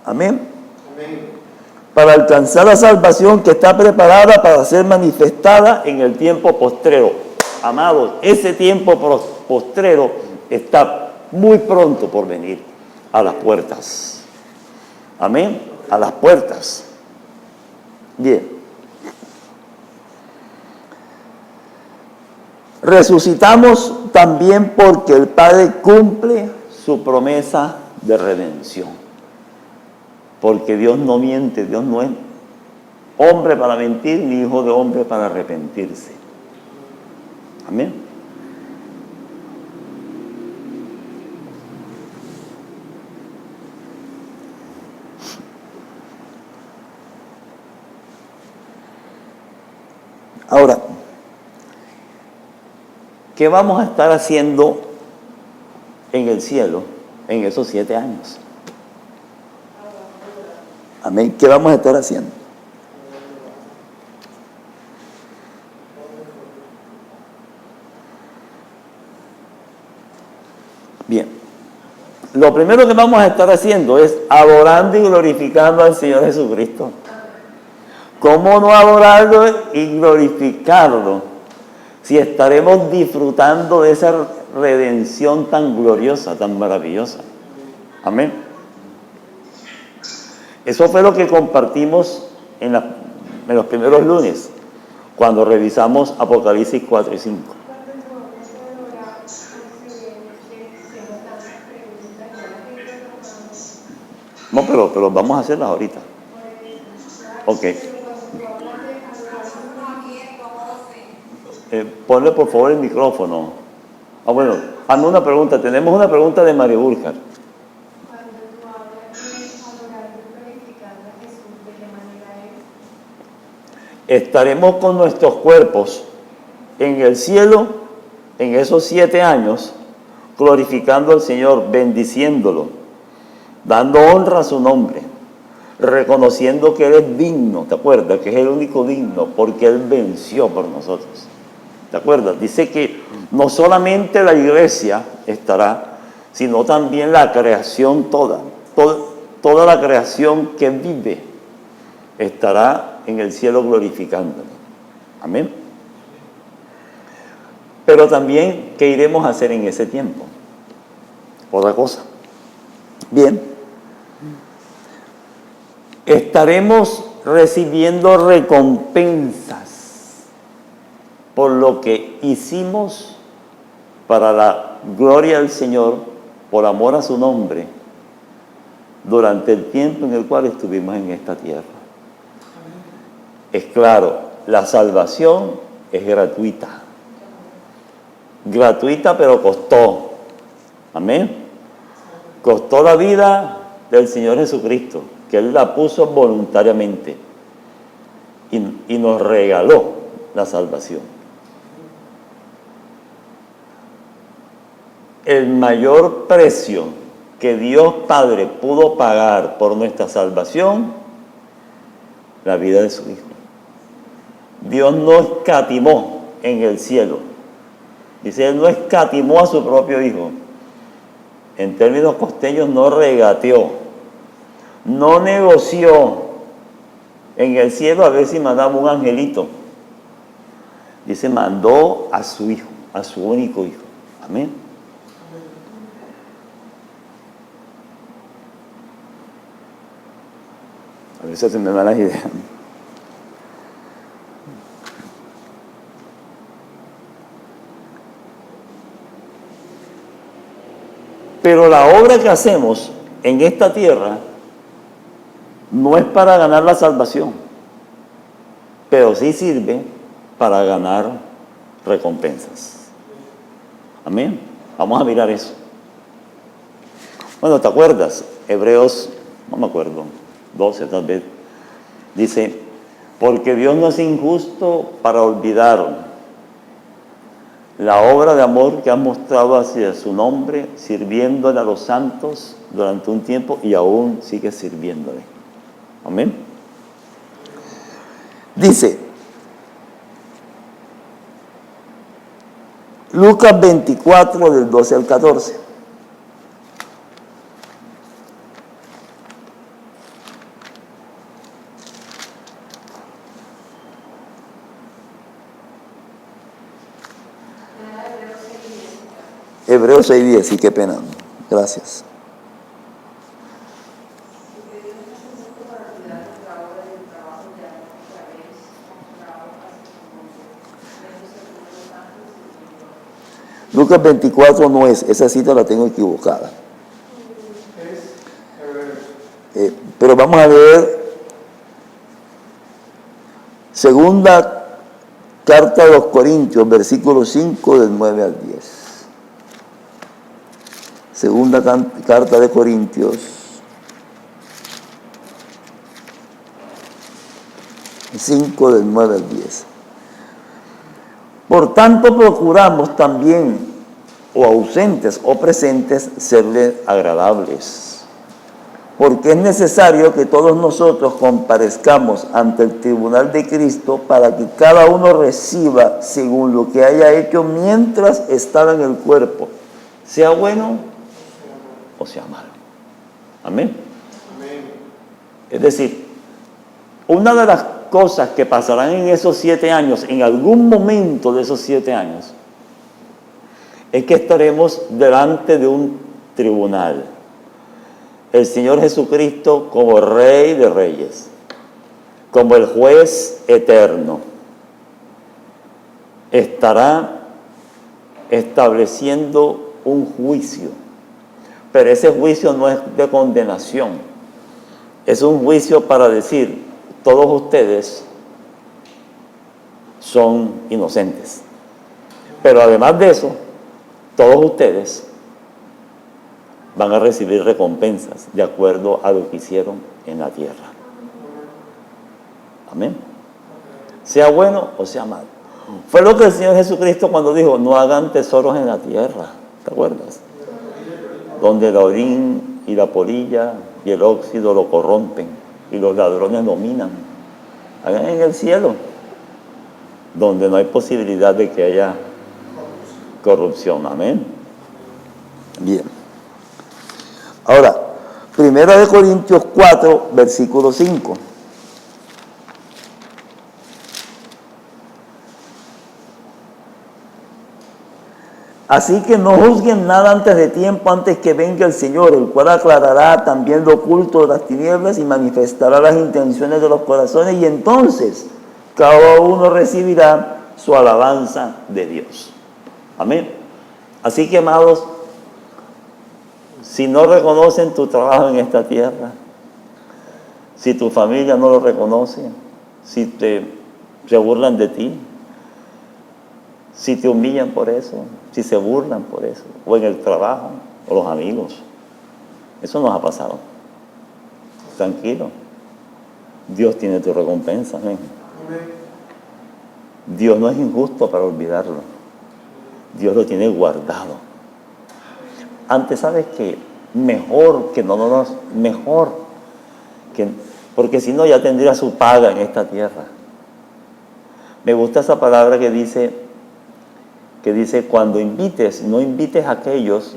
A: Amén. Amén. Para alcanzar la salvación que está preparada para ser manifestada en el tiempo postrero. Amados, ese tiempo postrero está muy pronto por venir, a las puertas. Amén. A las puertas. Bien. Resucitamos también porque el Padre cumple su promesa de redención. Porque Dios no miente, Dios no es hombre para mentir, ni hijo de hombre para arrepentirse. Amén. Ahora, ¿qué vamos a estar haciendo en el cielo en esos 7 años? Amén. ¿Qué vamos a estar haciendo? Bien. Lo primero que vamos a estar haciendo es adorando y glorificando al Señor Jesucristo. ¿Cómo no adorarlo y glorificarlo si estaremos disfrutando de esa redención tan gloriosa, tan maravillosa? Amén. Eso fue lo que compartimos en los primeros lunes, cuando revisamos Apocalipsis 4 y 5. No, pero vamos a hacerlas ahorita. Ok. Ponle por favor el micrófono. Bueno, hazme una pregunta. Tenemos una pregunta de María Burjar. Estaremos con nuestros cuerpos en el cielo en esos 7 años, glorificando al Señor, bendiciéndolo, dando honra a su nombre, reconociendo que Él es digno, ¿te acuerdas? Que es el único digno, porque Él venció por nosotros. ¿Te acuerdas? Dice que no solamente la iglesia estará, sino también la creación toda la creación que vive estará en el cielo glorificándolo. Amén. Pero también, ¿qué iremos a hacer en ese tiempo? Otra cosa. Bien. Estaremos recibiendo recompensas por lo que hicimos para la gloria del Señor, por amor a su nombre, durante el tiempo en el cual estuvimos en esta tierra. Es claro, la salvación es gratuita. Gratuita, pero costó. Amén. Costó la vida del Señor Jesucristo, que Él la puso voluntariamente y nos regaló la salvación. El mayor precio que Dios Padre pudo pagar por nuestra salvación, la vida de su Hijo. Dios no escatimó en el cielo. Dice, Él no escatimó a su propio Hijo. En términos costeños, no regateó, no negoció en el cielo a ver si mandaba un angelito. Dice, mandó a su Hijo, a su único Hijo. Amén. A veces se me van las ideas. Pero la obra que hacemos en esta tierra no es para ganar la salvación, pero sí sirve para ganar recompensas. Amén. Vamos a mirar eso. Bueno, ¿te acuerdas? Hebreos, no me acuerdo, 12 tal vez, dice, porque Dios no es injusto para olvidar la obra de amor que ha mostrado hacia su nombre, sirviéndole a los santos durante un tiempo y aún sigue sirviéndole. Amén. Dice, Lucas 24, del 12 al 14. Hebreos 6:10, sí, qué pena. Gracias. Lucas 24 no es, esa cita la tengo equivocada. Pero vamos a leer segunda carta de los Corintios, versículo 5 del 9 al 10. Segunda carta de Corintios, 5 del 9 al 10. Por tanto, procuramos también, o ausentes o presentes, serle agradables. Porque es necesario que todos nosotros comparezcamos ante el tribunal de Cristo para que cada uno reciba según lo que haya hecho mientras estaba en el cuerpo, sea bueno o sea malo. Amén. Amén. Es decir, una de las cosas que pasarán en esos 7 años, en algún momento de esos 7 años, es que estaremos delante de un tribunal. El Señor Jesucristo como Rey de Reyes, como el juez eterno, estará estableciendo un juicio. Pero ese juicio no es de condenación, es un juicio para decir, todos ustedes son inocentes. Pero además de eso, todos ustedes van a recibir recompensas de acuerdo a lo que hicieron en la tierra. Amén. Sea bueno o sea malo. Fue lo que el Señor Jesucristo cuando dijo, no hagan tesoros en la tierra. ¿Te acuerdas? Donde el orín y la polilla y el óxido lo corrompen y los ladrones dominan. Hagan en el cielo, donde no hay posibilidad de que haya corrupción. Amén. Bien. Ahora, 1 Corintios 4, versículo 5. Así que no juzguen nada antes de tiempo, antes que venga el Señor, el cual aclarará también lo oculto de las tinieblas y manifestará las intenciones de los corazones, y entonces cada uno recibirá su alabanza de Dios. Amén. Así que, amados, si no reconocen tu trabajo en esta tierra, si tu familia no lo reconoce, si se burlan de ti, si te humillan por eso, si se burlan por eso, o en el trabajo, o los amigos. Eso nos ha pasado. Tranquilo. Dios tiene tu recompensa. Amén. Dios no es injusto para olvidarlo. Dios lo tiene guardado. Antes, ¿sabes qué? Mejor que mejor que, porque si no ya tendría su paga en esta tierra. Me gusta esa palabra que dice, cuando invites, no invites a aquellos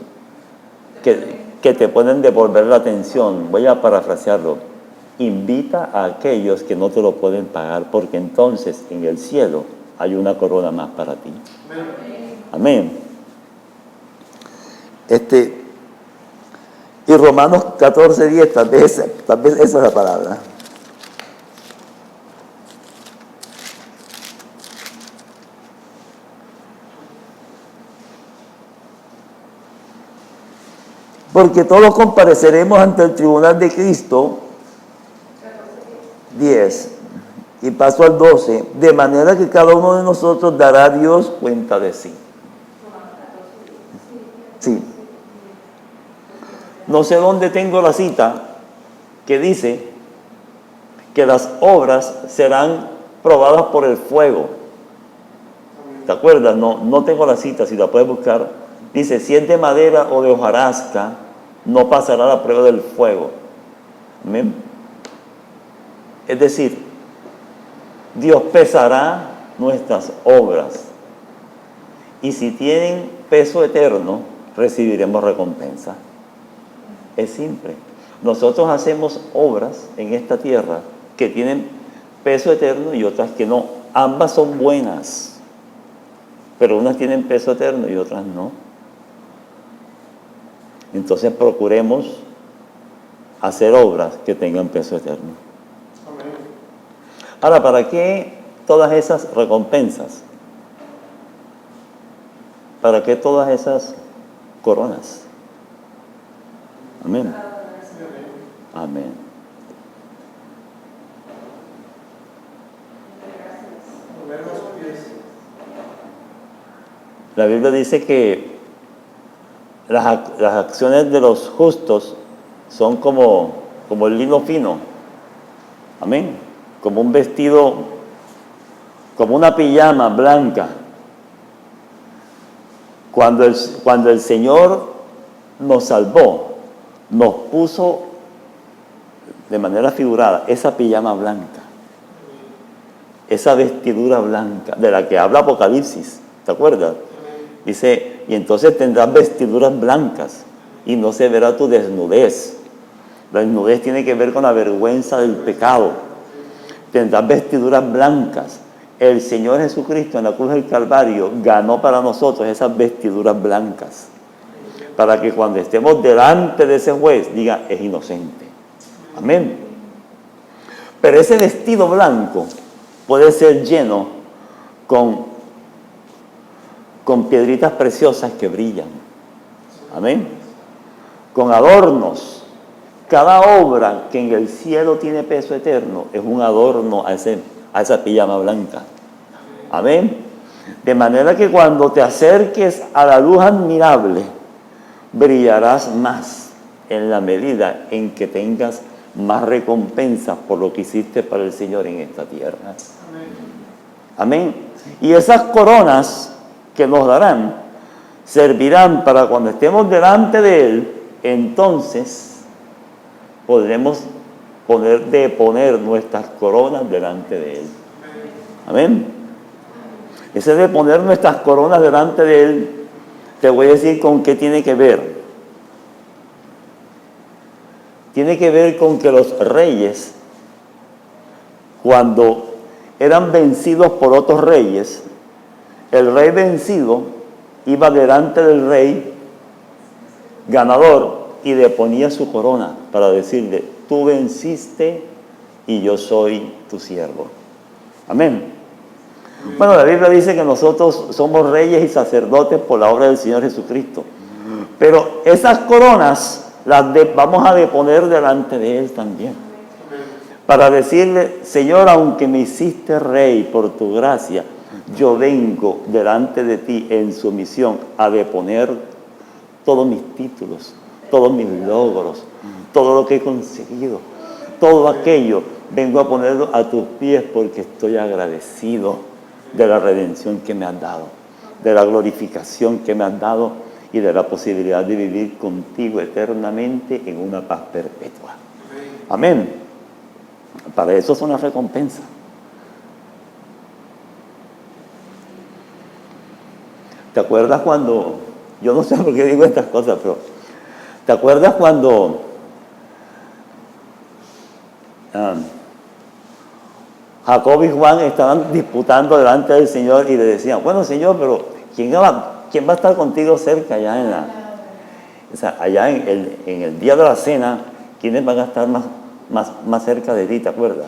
A: que te pueden devolver la atención. Voy a parafrasearlo. Invita a aquellos que no te lo pueden pagar, porque entonces en el cielo hay una corona más para ti. Amén. Y Romanos 14:10, tal vez esa es la palabra. Porque todos compareceremos ante el tribunal de Cristo. 10. Y paso al 12. De manera que cada uno de nosotros dará a Dios cuenta de sí. Sí. No sé dónde tengo la cita que dice que las obras serán probadas por el fuego. ¿Te acuerdas? No tengo la cita, si la puedes buscar. Dice, si es de madera o de hojarasca, no pasará la prueba del fuego. ¿Amén? Es decir, Dios pesará nuestras obras. Y si tienen peso eterno, recibiremos recompensa. Es simple. Nosotros hacemos obras en esta tierra que tienen peso eterno y otras que no. Ambas son buenas, pero unas tienen peso eterno y otras no. Entonces procuremos hacer obras que tengan peso eterno. Ahora, ¿para qué todas esas recompensas? ¿Para qué todas esas coronas? Amén. Amén. La Biblia dice que las acciones de los justos son como el lino fino. Amén. Como un vestido, como una pijama blanca. Cuando el Señor nos salvó, nos puso de manera figurada esa pijama blanca, esa vestidura blanca de la que habla Apocalipsis, ¿te acuerdas? Dice, y entonces tendrás vestiduras blancas y no se verá tu desnudez. La desnudez tiene que ver con la vergüenza del pecado. Tendrás vestiduras blancas. El Señor Jesucristo en la cruz del Calvario ganó para nosotros esas vestiduras blancas, para que cuando estemos delante de ese juez diga, es inocente. Amén. Pero ese vestido blanco puede ser lleno con piedritas preciosas que brillan. Amén. Con adornos. Cada obra que en el cielo tiene peso eterno es un adorno a esa pijama blanca. Amén. De manera que cuando te acerques a la luz admirable, brillarás más en la medida en que tengas más recompensas por lo que hiciste para el Señor en esta tierra. Amén. Y esas coronas que nos darán servirán para cuando estemos delante de Él, entonces podremos poner nuestras coronas delante de Él. Amén. Ese de poner nuestras coronas delante de Él, te voy a decir con qué tiene que ver. Tiene que ver con que los reyes, cuando eran vencidos por otros reyes, el rey vencido iba delante del rey ganador y le ponía su corona para decirle, tú venciste y yo soy tu siervo. Amén. Bueno, la Biblia dice que nosotros somos reyes y sacerdotes por la obra del Señor Jesucristo. Pero esas coronas vamos a deponer delante de Él también. Para decirle, Señor, aunque me hiciste rey por tu gracia, yo vengo delante de ti en sumisión a deponer todos mis títulos, todos mis logros, todo lo que he conseguido, todo aquello, vengo a ponerlo a tus pies porque estoy agradecido de la redención que me has dado, de la glorificación que me has dado y de la posibilidad de vivir contigo eternamente en una paz perpetua. Amén. Para eso es una recompensa. ¿Te acuerdas cuando, yo no sé por qué digo estas cosas, pero ¿te acuerdas cuando Jacob y Juan estaban disputando delante del Señor y le decían, bueno, Señor, pero ¿quién va a estar contigo cerca allá allá en el día de la cena? ¿Quiénes van a estar más cerca de ti? ¿Te acuerdas?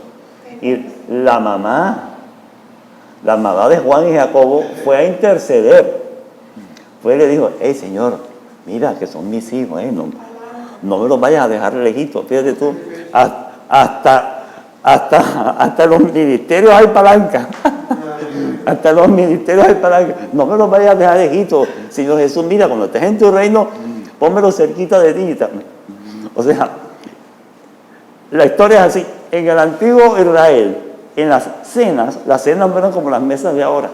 A: Y la mamá de Juan y Jacobo fue a interceder. Fue y le dijo, hey, Señor, mira que son mis hijos, no me los vayas a dejar lejitos. Fíjate tú, hasta los ministerios hay palanca. Hasta los ministerios hay palanca. No me los vayas a dejar lejitos. Señor Jesús, mira, cuando estés en tu reino, pónmelo cerquita de ti. O sea, la historia es así. En el antiguo Israel, en las cenas no eran como las mesas de ahora,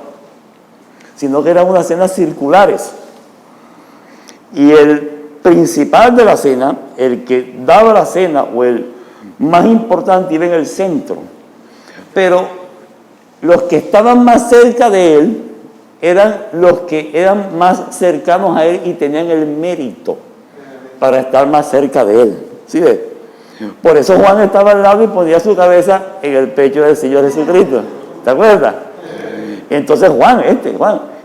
A: sino que eran unas cenas circulares. Y el principal de la cena, el que daba la cena, o el más importante, iba en el centro. Pero los que estaban más cerca de él eran los que eran más cercanos a él y tenían el mérito para estar más cerca de él. ¿Sí ves? Por eso Juan estaba al lado y ponía su cabeza en el pecho del Señor Jesucristo. ¿Te acuerdas? Entonces Juan.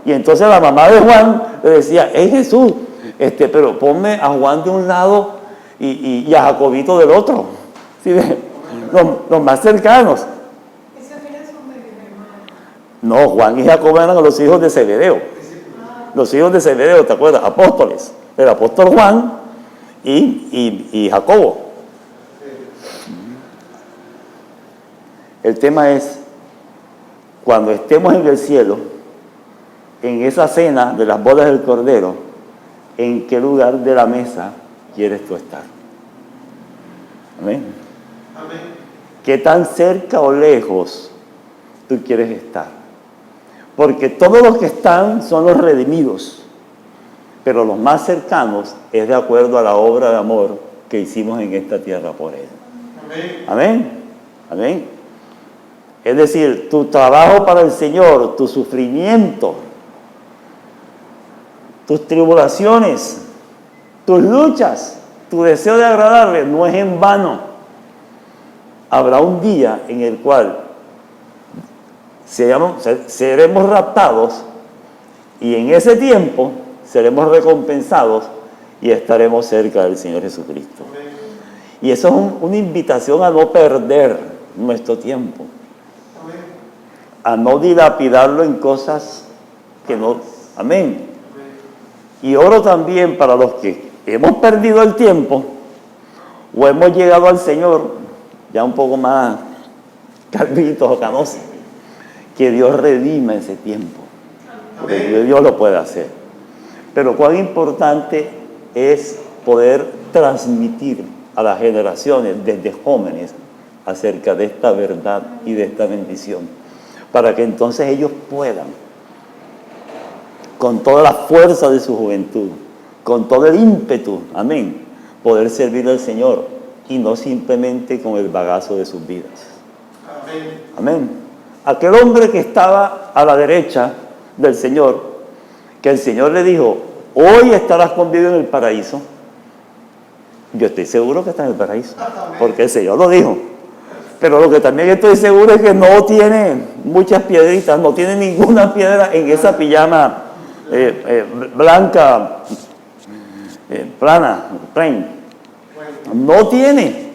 A: Y entonces la mamá de Juan le decía, es Jesús, pero ponme a Juan de un lado y a Jacobito del otro. ¿Sí ves? Los más cercanos. No, Juan y Jacobo eran los hijos de Zebedeo. Los hijos de Zebedeo, ¿te acuerdas? Apóstoles. El apóstol Juan y Jacobo. El tema es, cuando estemos en el cielo, en esa cena de las bodas del Cordero, ¿en qué lugar de la mesa quieres tú estar? Amén. Amén. ¿Qué tan cerca o lejos tú quieres estar? Porque todos los que están son los redimidos, pero los más cercanos es de acuerdo a la obra de amor que hicimos en esta tierra por Él. Amén. Amén. Amén. Es decir, tu trabajo para el Señor, tu sufrimiento, tus tribulaciones, tus luchas, tu deseo de agradarle, no es en vano. Habrá un día en el cual seremos raptados y en ese tiempo seremos recompensados y estaremos cerca del Señor Jesucristo. Y eso es una invitación a no perder nuestro tiempo, a no dilapidarlo en cosas que no... Amén. Y oro también para los que hemos perdido el tiempo o hemos llegado al Señor ya un poco más calvitos o canosos, que Dios redima ese tiempo, porque Dios lo puede hacer. Pero cuán importante es poder transmitir a las generaciones desde jóvenes acerca de esta verdad y de esta bendición, para que entonces ellos puedan, con toda la fuerza de su juventud, con todo el ímpetu, amén, poder servir al Señor y no simplemente con el bagazo de sus vidas. Amén. Amén. Aquel hombre que estaba a la derecha del Señor, que el Señor le dijo, hoy estarás conmigo en el paraíso. Yo estoy seguro que está en el paraíso, porque el Señor lo dijo. Pero lo que también estoy seguro es que no tiene muchas piedritas, no tiene ninguna piedra en esa pijama blanca, plana, plain. No tiene.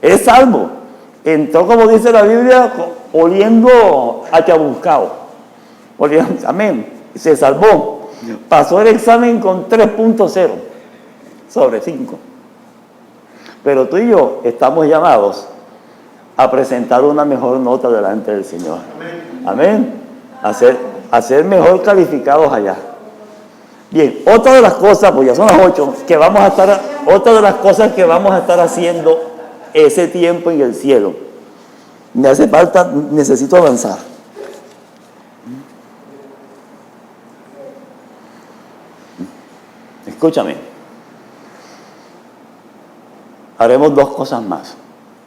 A: Es salvo. Entró, como dice la Biblia, oliendo a chamuscado. Amén. Se salvó. Pasó el examen con 3.0 sobre 5. Pero tú y yo estamos llamados a presentar una mejor nota delante del Señor. Amén. A ser mejor calificados allá. Bien, otra de las cosas, pues ya son las 8, otra de las cosas que vamos a estar haciendo ese tiempo en el cielo. Me hace falta, necesito avanzar. Escúchame. Haremos 2 cosas más.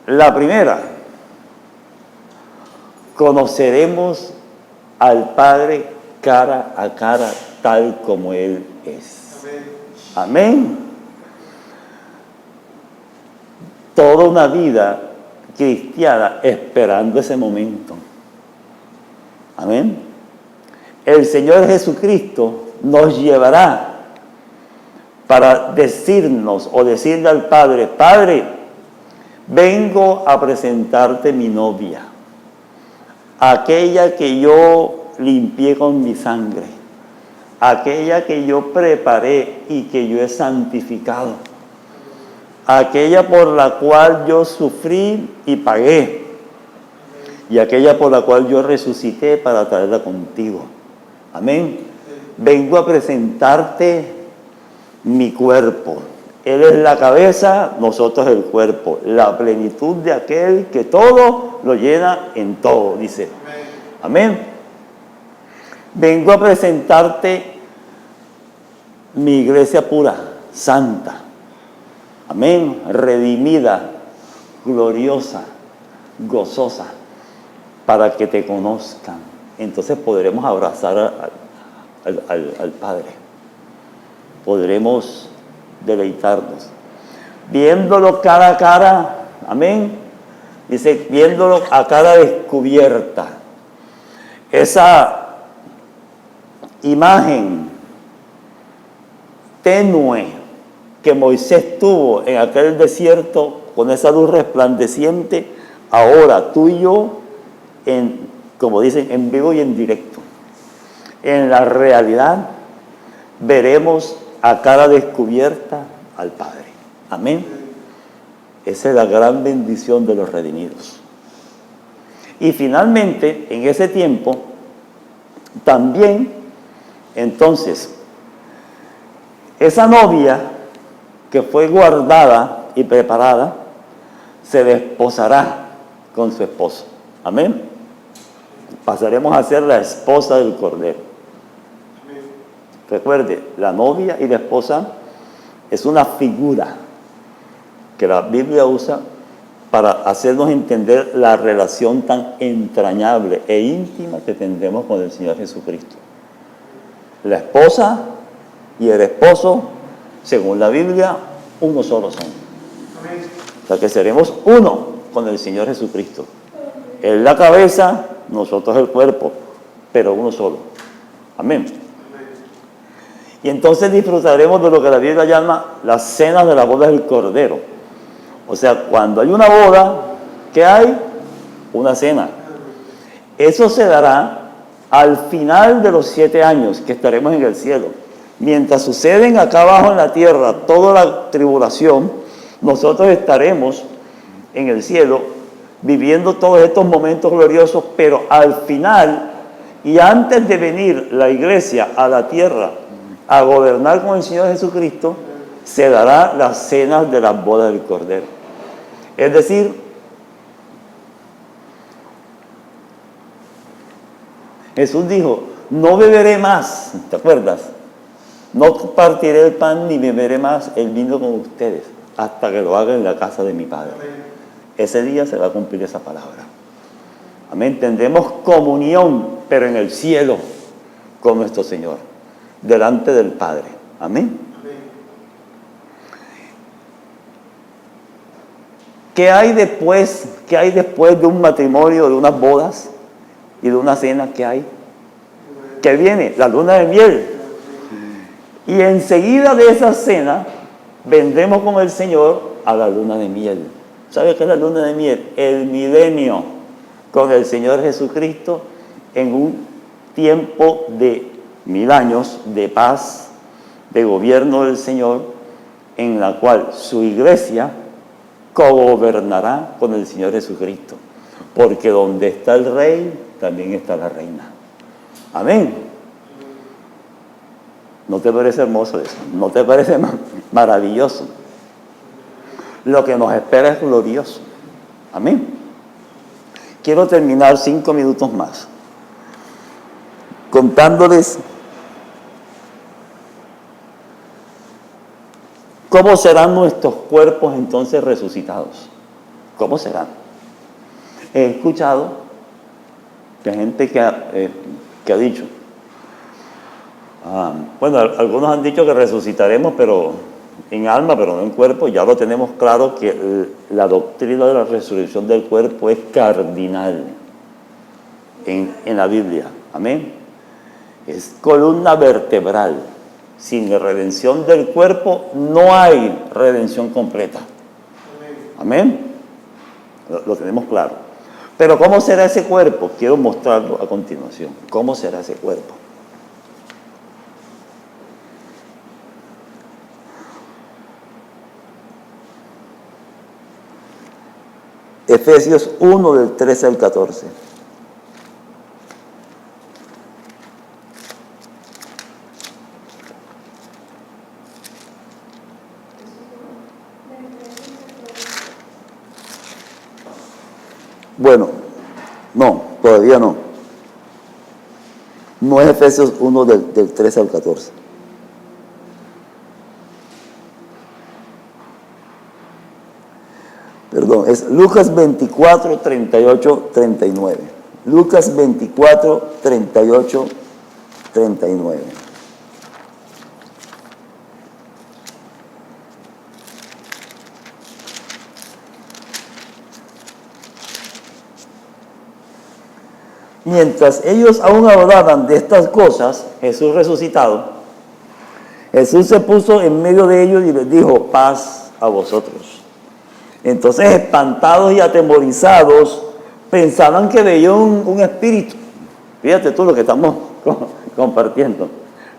A: La primera, conoceremos al Padre cara a cara, tal como Él es. Amén. Toda una vida cristiana esperando ese momento. Amén. El Señor Jesucristo nos llevará para decirnos o decirle al Padre, Padre, vengo a presentarte mi novia, aquella que yo limpié con mi sangre, aquella que yo preparé y que yo he santificado. aquella por la cual yo sufrí y pagué, y aquella por la cual yo resucité para traerla contigo. Amén. Vengo a presentarte mi cuerpo. Él es la cabeza, nosotros el cuerpo, la plenitud de aquel que todo lo llena en todo, dice. Amén. Vengo a presentarte mi iglesia pura, santa. Amén. Redimida, gloriosa, gozosa, para que te conozcan. Entonces podremos abrazar al Padre. Podremos deleitarnos. Viéndolo cara a cara, amén. Dice, viéndolo a cara descubierta. Esa imagen tenue que Moisés tuvo en aquel desierto con esa luz resplandeciente, ahora tú y yo, como dicen, en vivo y en directo. En la realidad veremos a cara descubierta al Padre. Amén. Esa es la gran bendición de los redimidos. Y finalmente, en ese tiempo, también, entonces, esa novia que fue guardada y preparada, se desposará con su esposo. Amén. Pasaremos a ser la esposa del Cordero. Recuerde, la novia y la esposa es una figura que la Biblia usa para hacernos entender la relación tan entrañable e íntima que tendremos con el Señor Jesucristo. La esposa y el esposo, según la Biblia, uno solo son. O sea que seremos uno con el Señor Jesucristo. Él la cabeza, nosotros el cuerpo, pero uno solo. Amén. Y entonces disfrutaremos de lo que la Biblia llama las cenas de la boda del Cordero. O sea, cuando hay una boda, ¿qué hay? Una cena. Eso se dará al final de los 7 años que estaremos en el cielo. Mientras suceden acá abajo en la tierra toda la tribulación, nosotros estaremos en el cielo viviendo todos estos momentos gloriosos, pero al final y antes de venir la iglesia a la tierra a gobernar con el Señor Jesucristo, se dará las cenas de las bodas del Cordero. Es decir, Jesús dijo, no beberé más, ¿te acuerdas? No partiré el pan ni beberé más el vino con ustedes hasta que lo haga en la casa de mi Padre. Ese día se va a cumplir esa palabra. Amén. Tendremos comunión, pero en el cielo, con nuestro Señor, delante del Padre. Amén. ¿Qué hay después? ¿Qué hay después de un matrimonio, de unas bodas y de una cena? ¿Qué hay? ¿Qué viene? La luna de miel. Y enseguida de esa cena vendremos con el Señor a la luna de miel. ¿Sabe qué es la luna de miel? El milenio con el Señor Jesucristo en un tiempo de 1000 años de paz, de gobierno del Señor, en la cual su iglesia cogobernará con el Señor Jesucristo. Porque donde está el rey, también está la reina. Amén. ¿No te parece hermoso eso? ¿No te parece maravilloso? Lo que nos espera es glorioso. Amén. Quiero terminar 5 minutos más contándoles cómo serán nuestros cuerpos entonces resucitados. ¿Cómo serán? He escuchado de gente que ha dicho, bueno, algunos han dicho que resucitaremos, pero en alma, pero no en cuerpo. Ya lo tenemos claro que la doctrina de la resurrección del cuerpo es cardinal en la Biblia. Amén. Es columna vertebral. Sin la redención del cuerpo no hay redención completa. Amén. Lo tenemos claro. Pero ¿cómo será ese cuerpo? Quiero mostrarlo a continuación. ¿Cómo será ese cuerpo? Efesios 1 del 13 al 14. Bueno, no, todavía no. No es Efesios 1 del 13 al 14. Perdón, es Lucas 24, 38, 39. Lucas 24, 38, 39. Mientras ellos aún hablaban de estas cosas, Jesús resucitado, Jesús se puso en medio de ellos y les dijo: paz a vosotros. Entonces, espantados y atemorizados, pensaban que veían un espíritu. Fíjate tú lo que estamos compartiendo.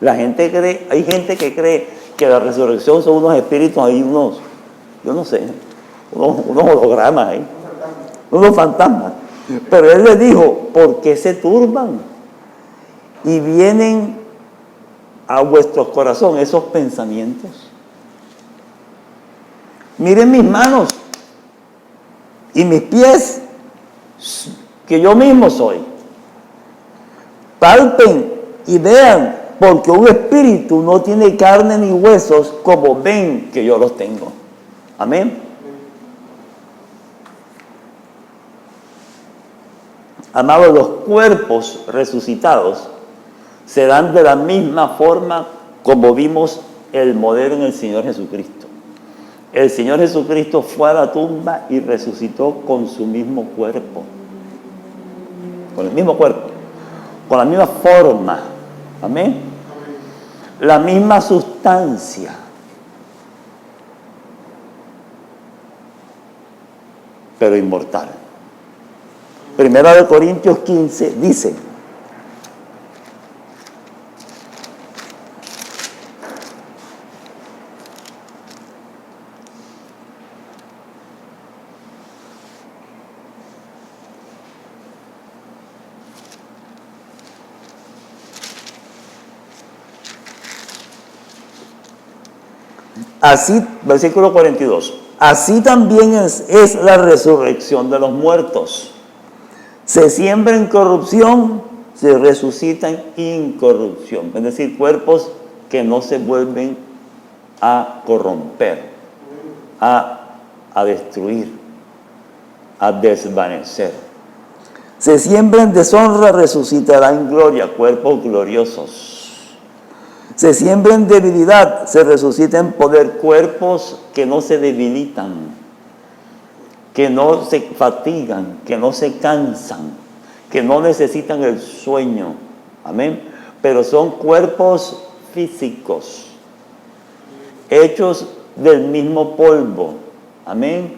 A: La gente cree, hay gente que cree que la resurrección son unos espíritus, hay unos, yo no sé, unos hologramas ahí, unos fantasmas. Pero él les dijo: ¿por qué se turban? Y vienen a vuestros corazones esos pensamientos. Miren mis manos y mis pies, que yo mismo soy. Palpen y vean, porque un espíritu no tiene carne ni huesos, como ven que yo los tengo. Amén. Amados, los cuerpos resucitados serán de la misma forma como vimos el modelo en el Señor Jesucristo. El Señor Jesucristo fue a la tumba y resucitó con su mismo cuerpo. Con el mismo cuerpo. Con la misma forma. Amén. La misma sustancia. Pero inmortal. Primera de Corintios 15 dice: así, versículo 42, así también es la resurrección de los muertos. Se siembra en corrupción, se resucita en incorrupción. Es decir, cuerpos que no se vuelven a corromper, a destruir, a desvanecer. Se siembra en deshonra, resucitará en gloria, cuerpos gloriosos. Se siembra en debilidad, se resucita en poder, cuerpos que no se debilitan, que no se fatigan, que no se cansan, que no necesitan el sueño. Amén. Pero son cuerpos físicos, hechos del mismo polvo. Amén.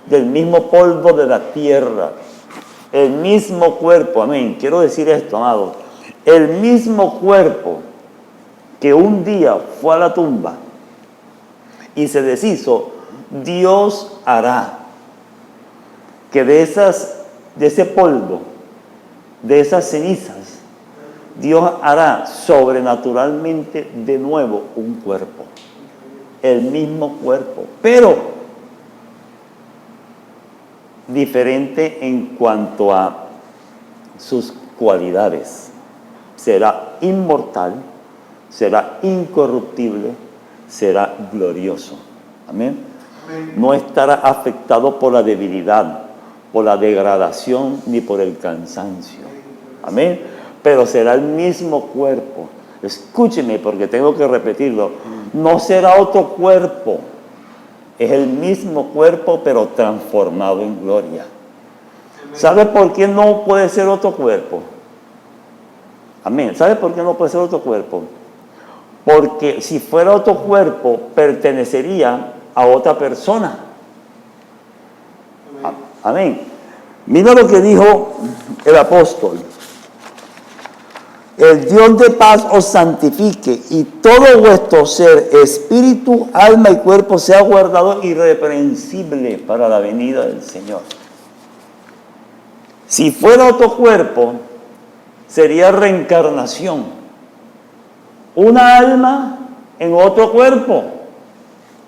A: Del mismo polvo de la tierra. El mismo cuerpo. Amén. Quiero decir esto, amado. El mismo cuerpo que un día fue a la tumba y se deshizo, Dios hará que de ese polvo, de esas cenizas, Dios hará sobrenaturalmente de nuevo un cuerpo. El mismo cuerpo, pero diferente en cuanto a sus cualidades. Será inmortal, será incorruptible, será glorioso. Amén. No estará afectado por la debilidad, por la degradación, ni por el cansancio. Amén. Pero será el mismo cuerpo. Escúcheme, porque tengo que repetirlo. No será otro cuerpo. Es el mismo cuerpo, pero transformado en gloria. ¿Sabe por qué no puede ser otro cuerpo? Amén. ¿Sabe por qué no puede ser otro cuerpo? Porque si fuera otro cuerpo, pertenecería a otra persona. Amén. Mira lo que dijo el apóstol. El Dios de paz os santifique y todo vuestro ser, espíritu, alma y cuerpo sea guardado irreprensible para la venida del Señor. Si fuera otro cuerpo, sería reencarnación. Una alma en otro cuerpo.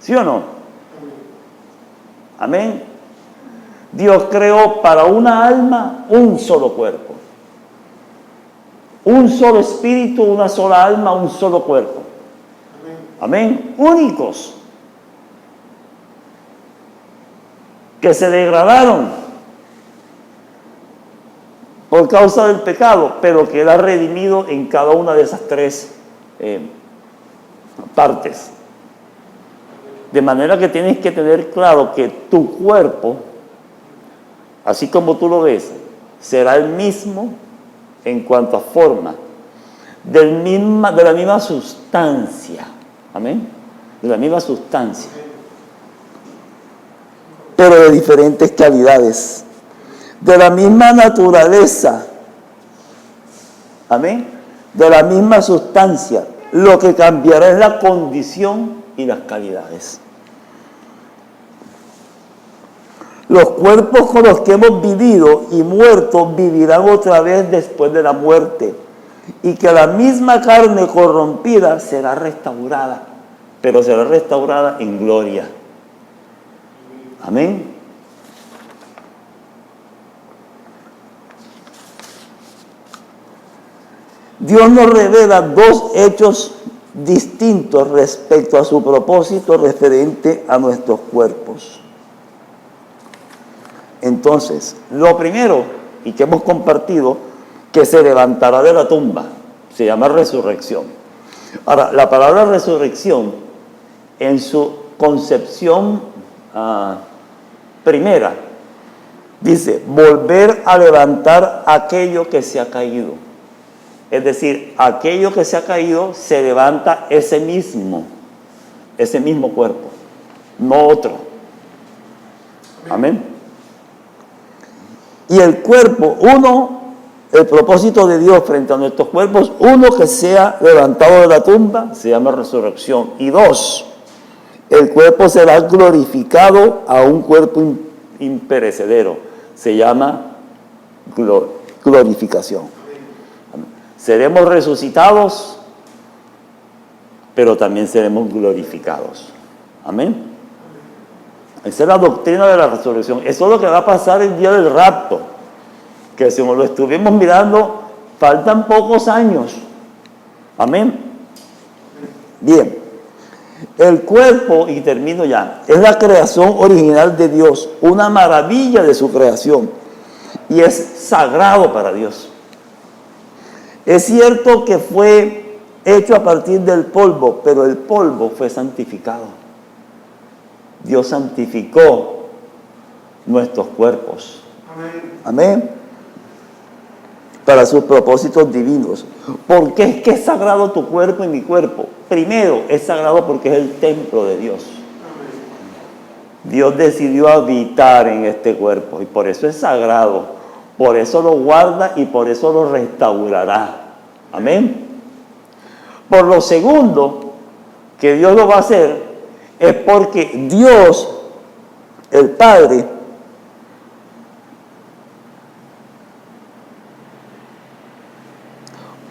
A: ¿Sí o no? Amén. Dios creó para una alma un solo cuerpo. Un solo espíritu, una sola alma, un solo cuerpo. Amén. Únicos. Que se degradaron por causa del pecado, pero que Él ha redimido en cada una de esas tres partes. De manera que tienes que tener claro que tu cuerpo, así como tú lo ves, será el mismo en cuanto a forma, de la misma sustancia. Amén. De la misma sustancia. Pero de diferentes calidades. De la misma naturaleza. Amén. De la misma sustancia. Lo que cambiará es la condición y las calidades. Los cuerpos con los que hemos vivido y muerto vivirán otra vez después de la muerte. Y que la misma carne corrompida será restaurada. Pero será restaurada en gloria. Amén. Dios nos revela dos hechos distintos respecto a su propósito referente a nuestros cuerpos. Entonces, lo primero, y que hemos compartido, que se levantará de la tumba, se llama resurrección. Ahora, la palabra resurrección, en su concepción primera, dice, volver a levantar aquello que se ha caído. Es decir, aquello que se ha caído, se levanta ese mismo cuerpo, no otro. Amén. Y el cuerpo, el propósito de Dios frente a nuestros cuerpos, que sea levantado de la tumba, se llama resurrección. Y dos, el cuerpo será glorificado a un cuerpo imperecedero, se llama glorificación. Seremos resucitados, pero también seremos glorificados. Amén. Esa es la doctrina de la resurrección. Eso es lo que va a pasar el día del rapto. Que si nos lo estuvimos mirando, faltan pocos años. Amén. Bien. El cuerpo, y termino ya, es la creación original de Dios. Una maravilla de su creación. Y es sagrado para Dios. Es cierto que fue hecho a partir del polvo, pero el polvo fue santificado. Dios santificó nuestros cuerpos. Amén. Para sus propósitos divinos. ¿Por qué es que es sagrado tu cuerpo y mi cuerpo? Primero, es sagrado porque es el templo de Dios. Dios decidió habitar en este cuerpo y por eso es sagrado. Por eso lo guarda y por eso lo restaurará. Amén. Por lo segundo, que Dios lo va a hacer, es porque Dios, el Padre,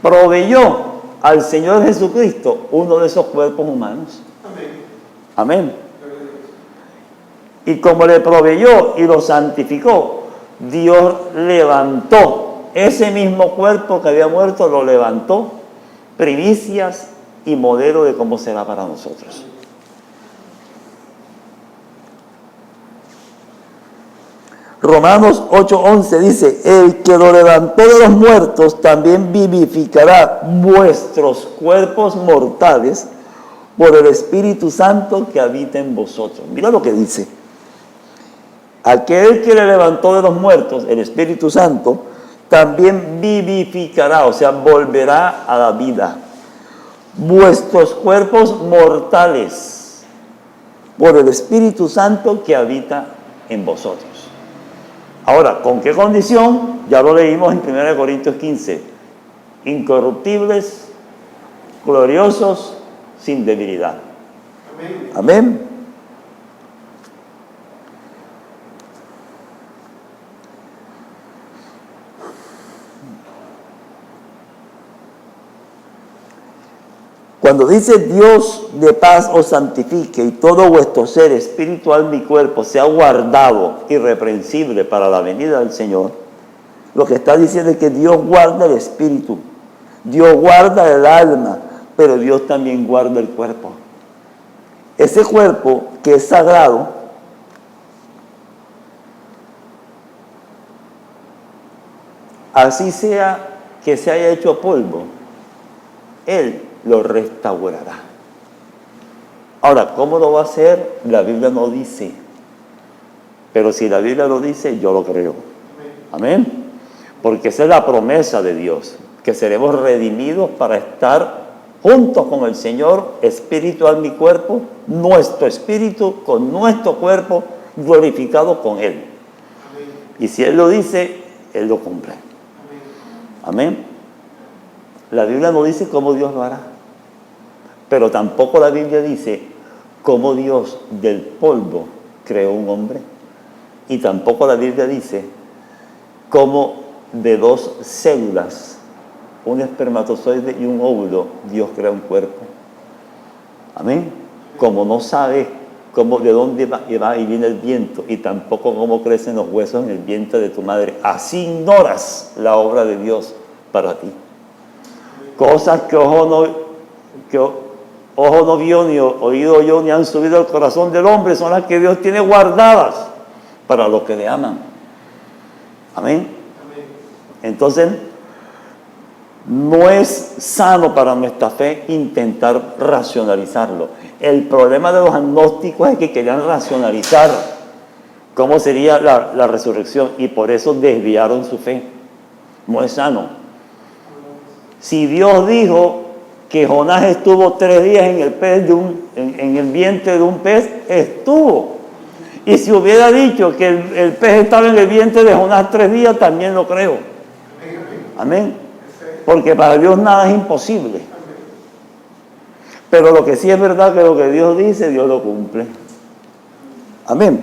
A: proveyó al Señor Jesucristo uno de esos cuerpos humanos. Amén. Y como le proveyó y lo santificó, Dios levantó ese mismo cuerpo que había muerto, lo levantó, primicias y modelo de cómo será para nosotros. Romanos 8:11 dice, el que lo levantó de los muertos también vivificará vuestros cuerpos mortales por el Espíritu Santo que habita en vosotros. Mira lo que dice. Aquel que le levantó de los muertos, el Espíritu Santo, también vivificará, o sea, volverá a la vida, vuestros cuerpos mortales por el Espíritu Santo que habita en vosotros. Ahora, ¿con qué condición? Ya lo leímos en 1 Corintios 15. Incorruptibles, gloriosos, sin debilidad. Amén. Amén. Cuando dice Dios de paz os santifique y todo vuestro ser espiritual, mi cuerpo, sea guardado irreprensible para la venida del Señor, lo que está diciendo es que Dios guarda el espíritu, Dios guarda el alma, pero Dios también guarda el cuerpo. Ese cuerpo que es sagrado, así sea que se haya hecho polvo, Él lo restaurará. Ahora, ¿cómo lo va a hacer? La Biblia no dice. Pero si la Biblia lo dice, yo lo creo. Amén. Porque esa es la promesa de Dios, que seremos redimidos para estar juntos con el Señor, espíritu, alma y cuerpo, nuestro espíritu con nuestro cuerpo glorificado con Él. Y si Él lo dice, Él lo cumple. Amén. La Biblia no dice cómo Dios lo hará, pero tampoco la Biblia dice cómo Dios del polvo creó un hombre, y tampoco la Biblia dice cómo de dos células, un espermatozoide y un óvulo, Dios crea un cuerpo. Amén. Como no sabes cómo, de dónde va y viene el viento, y tampoco cómo crecen los huesos en el vientre de tu madre, así ignoras la obra de Dios para ti. Cosas que ojo no vio, ni oído oyó, ni han subido al corazón del hombre, son las que Dios tiene guardadas para los que le aman. Amén. Entonces, no es sano para nuestra fe intentar racionalizarlo. El problema de los agnósticos es que querían racionalizar cómo sería la resurrección, y por eso desviaron su fe. No es sano. Si Dios dijo que Jonás estuvo 3 días en el pez en el vientre de un pez, estuvo. Y si hubiera dicho que el pez estaba en el vientre de Jonás 3 días, también lo creo. Amén. Porque para Dios nada es imposible. Pero lo que sí es verdad, que lo que Dios dice, Dios lo cumple. Amén.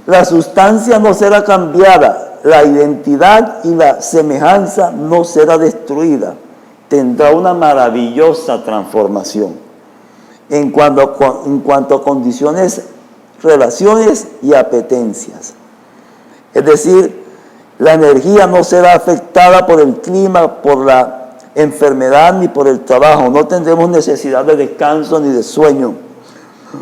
A: La sustancia no será cambiada, la identidad y la semejanza no será destruida. Tendrá una maravillosa transformación en cuanto a condiciones, relaciones y apetencias. Es decir, la energía no será afectada por el clima, por la enfermedad ni por el trabajo. No tendremos necesidad de descanso ni de sueño.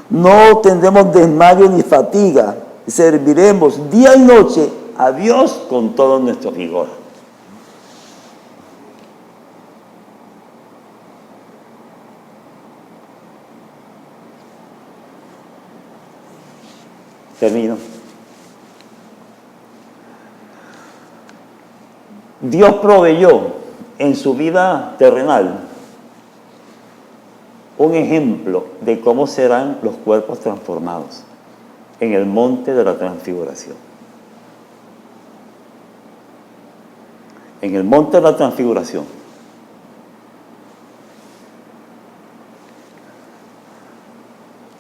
A: No tendremos desmayo ni fatiga. Serviremos día y noche a Dios con todo nuestro vigor. Termino. Dios proveyó en su vida terrenal un ejemplo de cómo serán los cuerpos transformados en el monte de la transfiguración. En el monte de la transfiguración,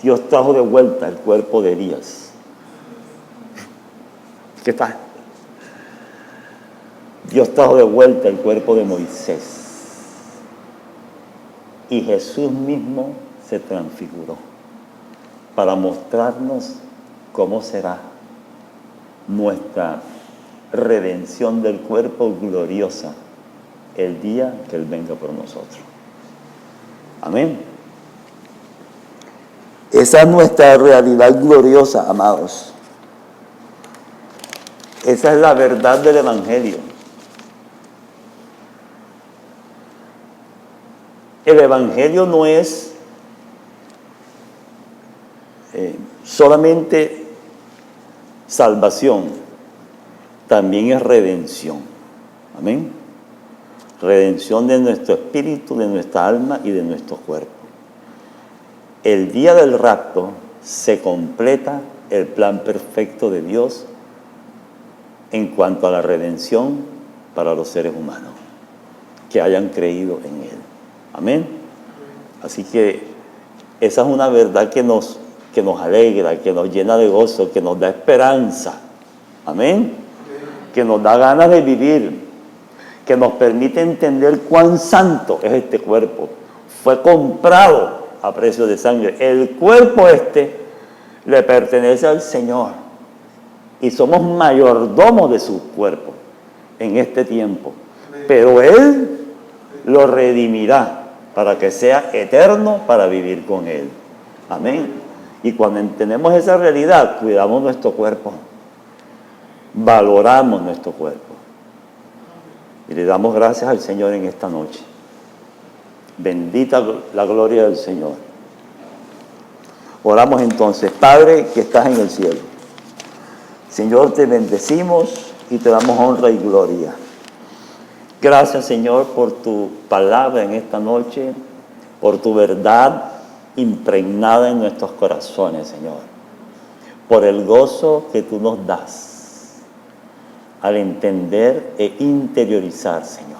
A: Dios trajo de vuelta el cuerpo de Elías. ¿Qué tal? Dios trajo de vuelta el cuerpo de Moisés. Y Jesús mismo se transfiguró para mostrarnos cómo será nuestra redención del cuerpo gloriosa el día que Él venga por nosotros. Amén. Esa es nuestra realidad gloriosa, amados. Esa es la verdad del Evangelio. El Evangelio no es solamente salvación, también es redención. Amén. Redención de nuestro espíritu, de nuestra alma y de nuestro cuerpo. El día del rapto se completa el plan perfecto de Dios en cuanto a la redención para los seres humanos que hayan creído en Él. Amén. Así que esa es una verdad que nos alegra, que nos llena de gozo, que nos da esperanza. Amén. Que nos da ganas de vivir, que nos permite entender cuán santo es este cuerpo. Fue comprado a precio de sangre. El cuerpo le pertenece al Señor y somos mayordomos de su cuerpo en este tiempo. Pero Él lo redimirá para que sea eterno para vivir con Él. Amén. Y cuando entendemos esa realidad, cuidamos nuestro cuerpo, valoramos nuestro cuerpo y le damos gracias al Señor en esta noche. Bendita la gloria del Señor. Oramos entonces. Padre que estás en el cielo, Señor, te bendecimos y te damos honra y gloria. Gracias, Señor, por tu palabra en esta noche, por tu verdad impregnada en nuestros corazones, Señor, por el gozo que tú nos das al entender e interiorizar, Señor,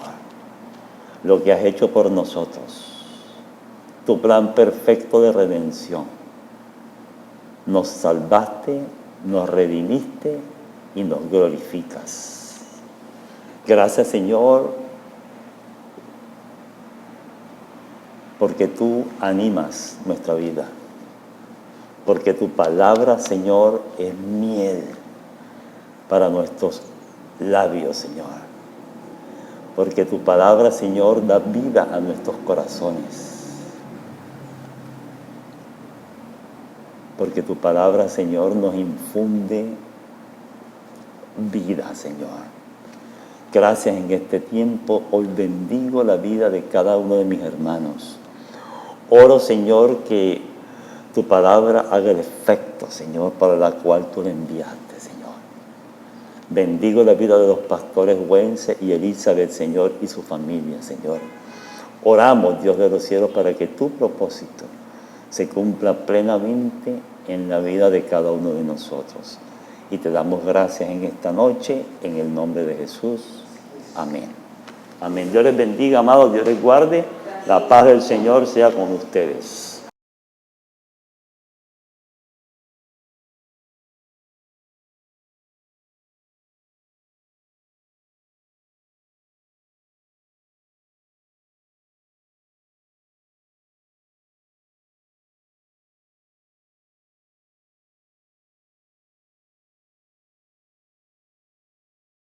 A: lo que has hecho por nosotros, tu plan perfecto de redención. Nos salvaste, nos redimiste y nos glorificas. Gracias, Señor, porque tú animas nuestra vida, porque tu palabra, Señor, es miel para nuestros labios, Señor, porque tu palabra, Señor, da vida a nuestros corazones, porque tu palabra, Señor, nos infunde vida, Señor. Gracias en este tiempo. Hoy bendigo la vida de cada uno de mis hermanos. Oro, Señor, que tu palabra haga el efecto, Señor, para la cual tú la enviaste, Señor. Bendigo la vida de los pastores Wences y Elizabeth, Señor, y su familia, Señor. Oramos, Dios de los cielos, para que tu propósito se cumpla plenamente en la vida de cada uno de nosotros. Y te damos gracias en esta noche, en el nombre de Jesús. Amén. Amén. Dios les bendiga, amados. Dios les guarde. La paz del Señor sea con ustedes.